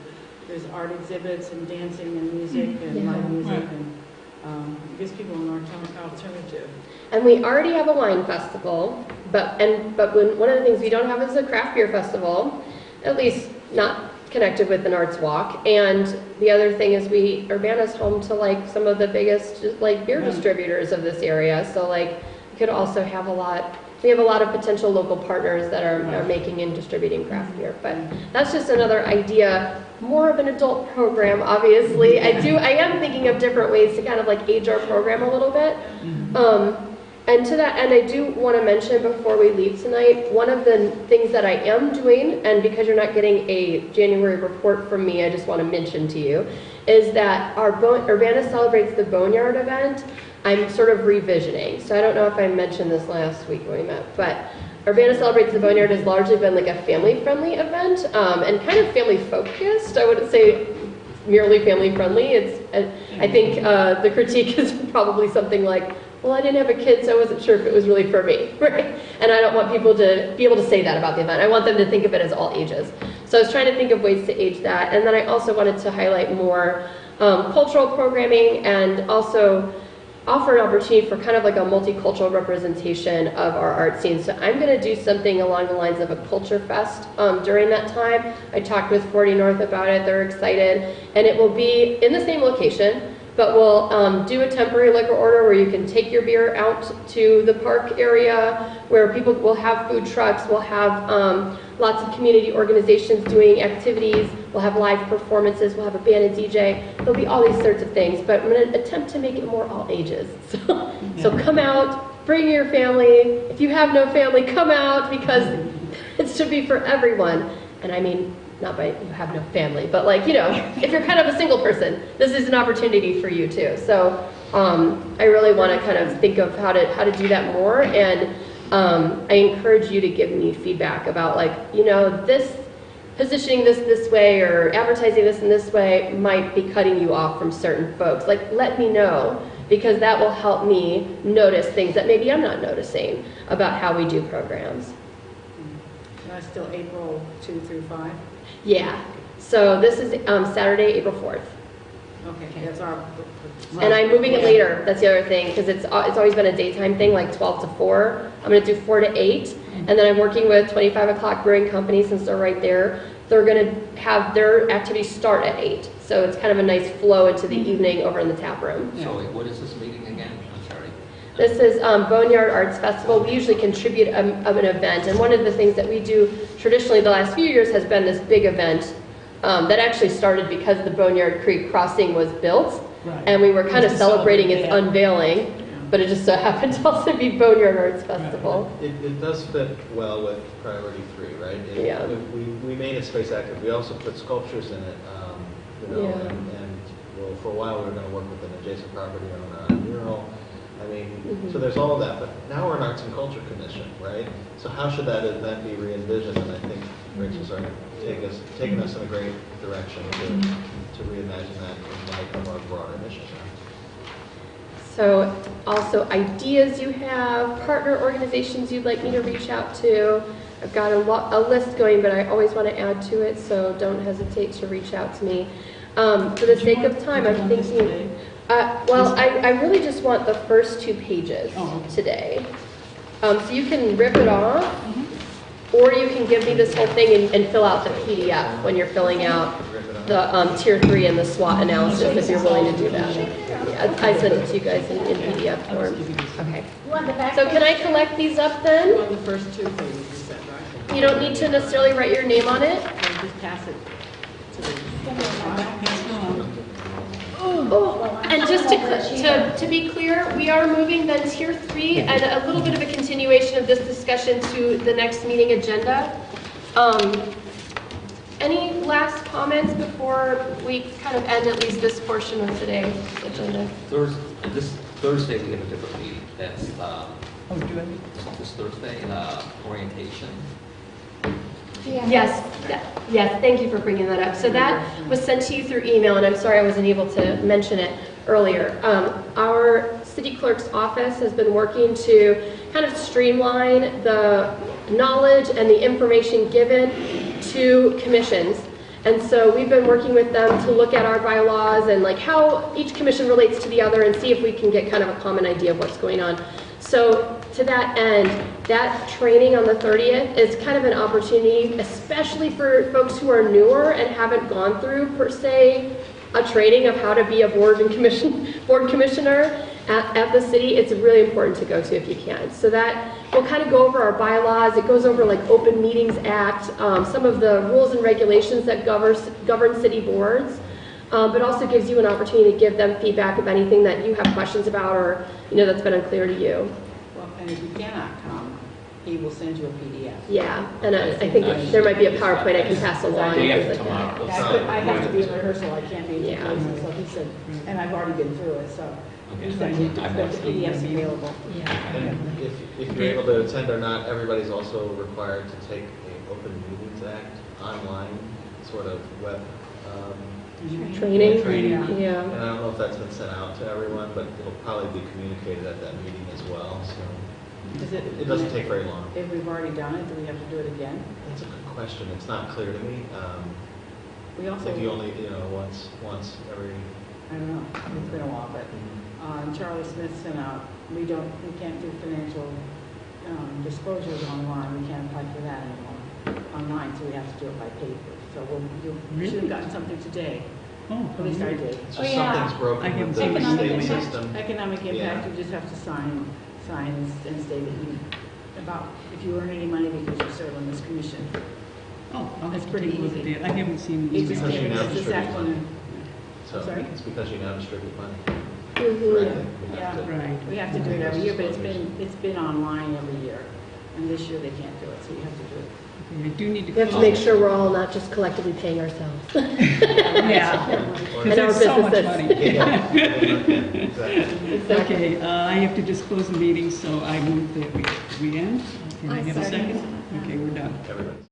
S3: there's art exhibits and dancing and music and live music, and it gives people an alternative.
S1: And we already have a wine festival, but one of the things we don't have is a craft beer festival, at least not connected with an arts walk. And the other thing is Urbana's home to like some of the biggest like beer distributors of this area. So like we could also have we have a lot of potential local partners that are making and distributing craft beer. But that's just another idea, more of an adult program, obviously. I am thinking of different ways to kind of like age our program a little bit. And to that end, I do want to mention before we leave tonight, one of the things that I am doing, and because you're not getting a January report from me, I just want to mention to you, is that our Urbana Celebrates the Boneyard event, I'm sort of revisioning. So I don't know if I mentioned this last week when we met, but Urbana Celebrates the Boneyard has largely been like a family-friendly event, and kind of family-focused. I wouldn't say merely family-friendly. I think the critique is probably something like, well, I didn't have a kid, so I wasn't sure if it was really for me, right? And I don't want people to be able to say that about the event. I want them to think of it as all ages. So I was trying to think of ways to age that. And then I also wanted to highlight more cultural programming and also offer an opportunity for kind of like a multicultural representation of our art scene. So I'm going to do something along the lines of a culture fest during that time. I talked with 40 North about it. They're excited. And it will be in the same location, but we'll do a temporary liquor order where you can take your beer out to the park area, where people will have food trucks, we'll have lots of community organizations doing activities, we'll have live performances, we'll have a band and DJ, there'll be all these sorts of things, but I'm going to attempt to make it more all ages. So come out, bring your family. If you have no family, come out, because it should be for everyone. And I mean, not by you have no family, but like, you know, if you're kind of a single person, this is an opportunity for you too. So I really want to kind of think of how to do that more, and I encourage you to give me feedback about like, you know, this positioning this way or advertising this in this way might be cutting you off from certain folks. Like, let me know, because that will help me notice things that maybe I'm not noticing about how we do programs.
S3: And that's still April 2 through 5?
S1: Yeah, so this is Saturday, April 4th.
S3: Okay, that's our...
S1: And I'm moving it later, that's the other thing, because it's always been a daytime thing, like 12 to 4. I'm going to do 4 to 8, and then I'm working with 25 O'Clock Brewing Company, since they're right there. They're going to have their activities start at 8, so it's kind of a nice flow into the evening over in the tap room.
S6: So what is this meeting again? I'm sorry.
S1: This is Boneyard Arts Festival. We usually contribute of an event, and one of the things that we do traditionally the last few years has been this big event that actually started because the Boneyard Creek crossing was built, and we were kind of celebrating its unveiling, but it just so happened to also be Boneyard Arts Festival.
S4: It does fit well with Priority 3, right? We made it space active. We also put sculptures in it, and well, for a while we were going to work with an adjacent property on a mural. I mean, so there's all of that, but now we're an Arts and Culture Commission, right? So how should that event be re-envisioned? And I think Rachel's taking us in a great direction to reimagine that in light of our broader mission.
S1: So also ideas you have, partner organizations you'd like me to reach out to. I've got a list going, but I always want to add to it, so don't hesitate to reach out to me. For the sake of time, I'm thinking... well, I really just want the first 2 pages today. So you can rip it off, or you can give me this whole thing and fill out the PDF when you're filling out the Tier 3 and the SWOT analysis, if you're willing to do that. Yeah, I sent it to you guys in PDF form. Okay. So can I collect these up then?
S3: On the first two things you said, right?
S1: You don't need to necessarily write your name on it.
S3: And just pass it to the.
S1: Oh, and just to be clear, we are moving then Tier 3 and a little bit of a continuation of this discussion to the next meeting agenda. Any last comments before we kind of end at least this portion of today's agenda?
S6: This Thursday, we have a different meeting. That's
S5: Oh, do I?
S6: this Thursday, orientation.
S1: Yes, yes, thank you for bringing that up. So that was sent to you through email, and I'm sorry I wasn't able to mention it earlier. Our city clerk's office has been working to kind of streamline the knowledge and the information given to commissions. And so we've been working with them to look at our bylaws and like how each commission relates to the other and see if we can get kind of a common idea of what's going on. So to that end, that training on the 30th is kind of an opportunity, especially for folks who are newer and haven't gone through, per se, a training of how to be a board commissioner at the city. It's really important to go to if you can. So that we'll kind of go over our bylaws. It goes over like Open Meetings Act, some of the rules and regulations that govern city boards, but also gives you an opportunity to give them feedback of anything that you have questions about or that's been unclear to you.
S3: Well, and if you cannot come, he will send you a PDF.
S1: Yeah, and I think there might be a PowerPoint I can pass along.
S6: We have
S1: and
S6: it
S1: things like that.
S6: tomorrow.
S3: I have to be in rehearsal, I can't be in
S1: Yeah.
S3: rehearsal, so he said, and I've already been through it, so.
S6: Okay.
S3: He said, the PDF's available.
S4: And if you're able to attend or not, everybody's also required to take the Open Meetings Act online, sort of web
S1: Training?
S4: training.
S1: Yeah.
S4: And I don't know if that's been sent out to everyone, but it'll probably be communicated at that meeting as well, so
S3: Is
S4: it doesn't take very long.
S3: If we've already done it, do we have to do it again?
S4: That's a good question. It's not clear to me.
S3: We also,
S4: If you only, once every...
S3: I don't know, it's been a while, but Charlie Smith sent out, we can't do financial disclosures online, we can't apply for that anymore online, so we have to do it by paper. So you should have gotten something today,
S5: Oh,
S3: at least I did.
S4: It's
S9: Oh,
S4: just
S9: yeah.
S4: something's
S5: I
S4: broken
S5: haven't
S4: with
S5: seen
S4: the
S9: Economic
S4: state
S9: impact.
S4: system.
S3: Economic impact,
S4: Yeah.
S3: you just have to sign and state that you, about if you earn any money because you serve on this commission.
S5: Oh, I'll
S3: It's
S5: have to
S3: pretty
S5: take a look at
S3: easy.
S5: that. I haven't seen the
S3: It just
S4: Because
S5: email.
S4: you
S3: came
S4: now
S3: in this
S4: distribute money.
S3: afternoon.
S4: So
S3: Sorry?
S4: it's because you now distribute money.
S1: Mhm.
S4: Correctly. We have
S3: Yeah.
S4: to-
S5: Right.
S3: We have to do it every year, but
S4: Disclosures.
S3: it's been online every year. And this year they can't do it, so you have to do it.
S5: Okay, I do need to.
S1: We have to make sure we're all not just collectively paying ourselves.
S5: Yeah,
S1: And
S5: because
S1: our
S5: there's so much
S1: businesses.
S5: money.
S4: Exactly.
S5: Okay, I have to disclose the meeting, so I move that we end. Can I have a second? Okay, we're done.
S4: Everybody.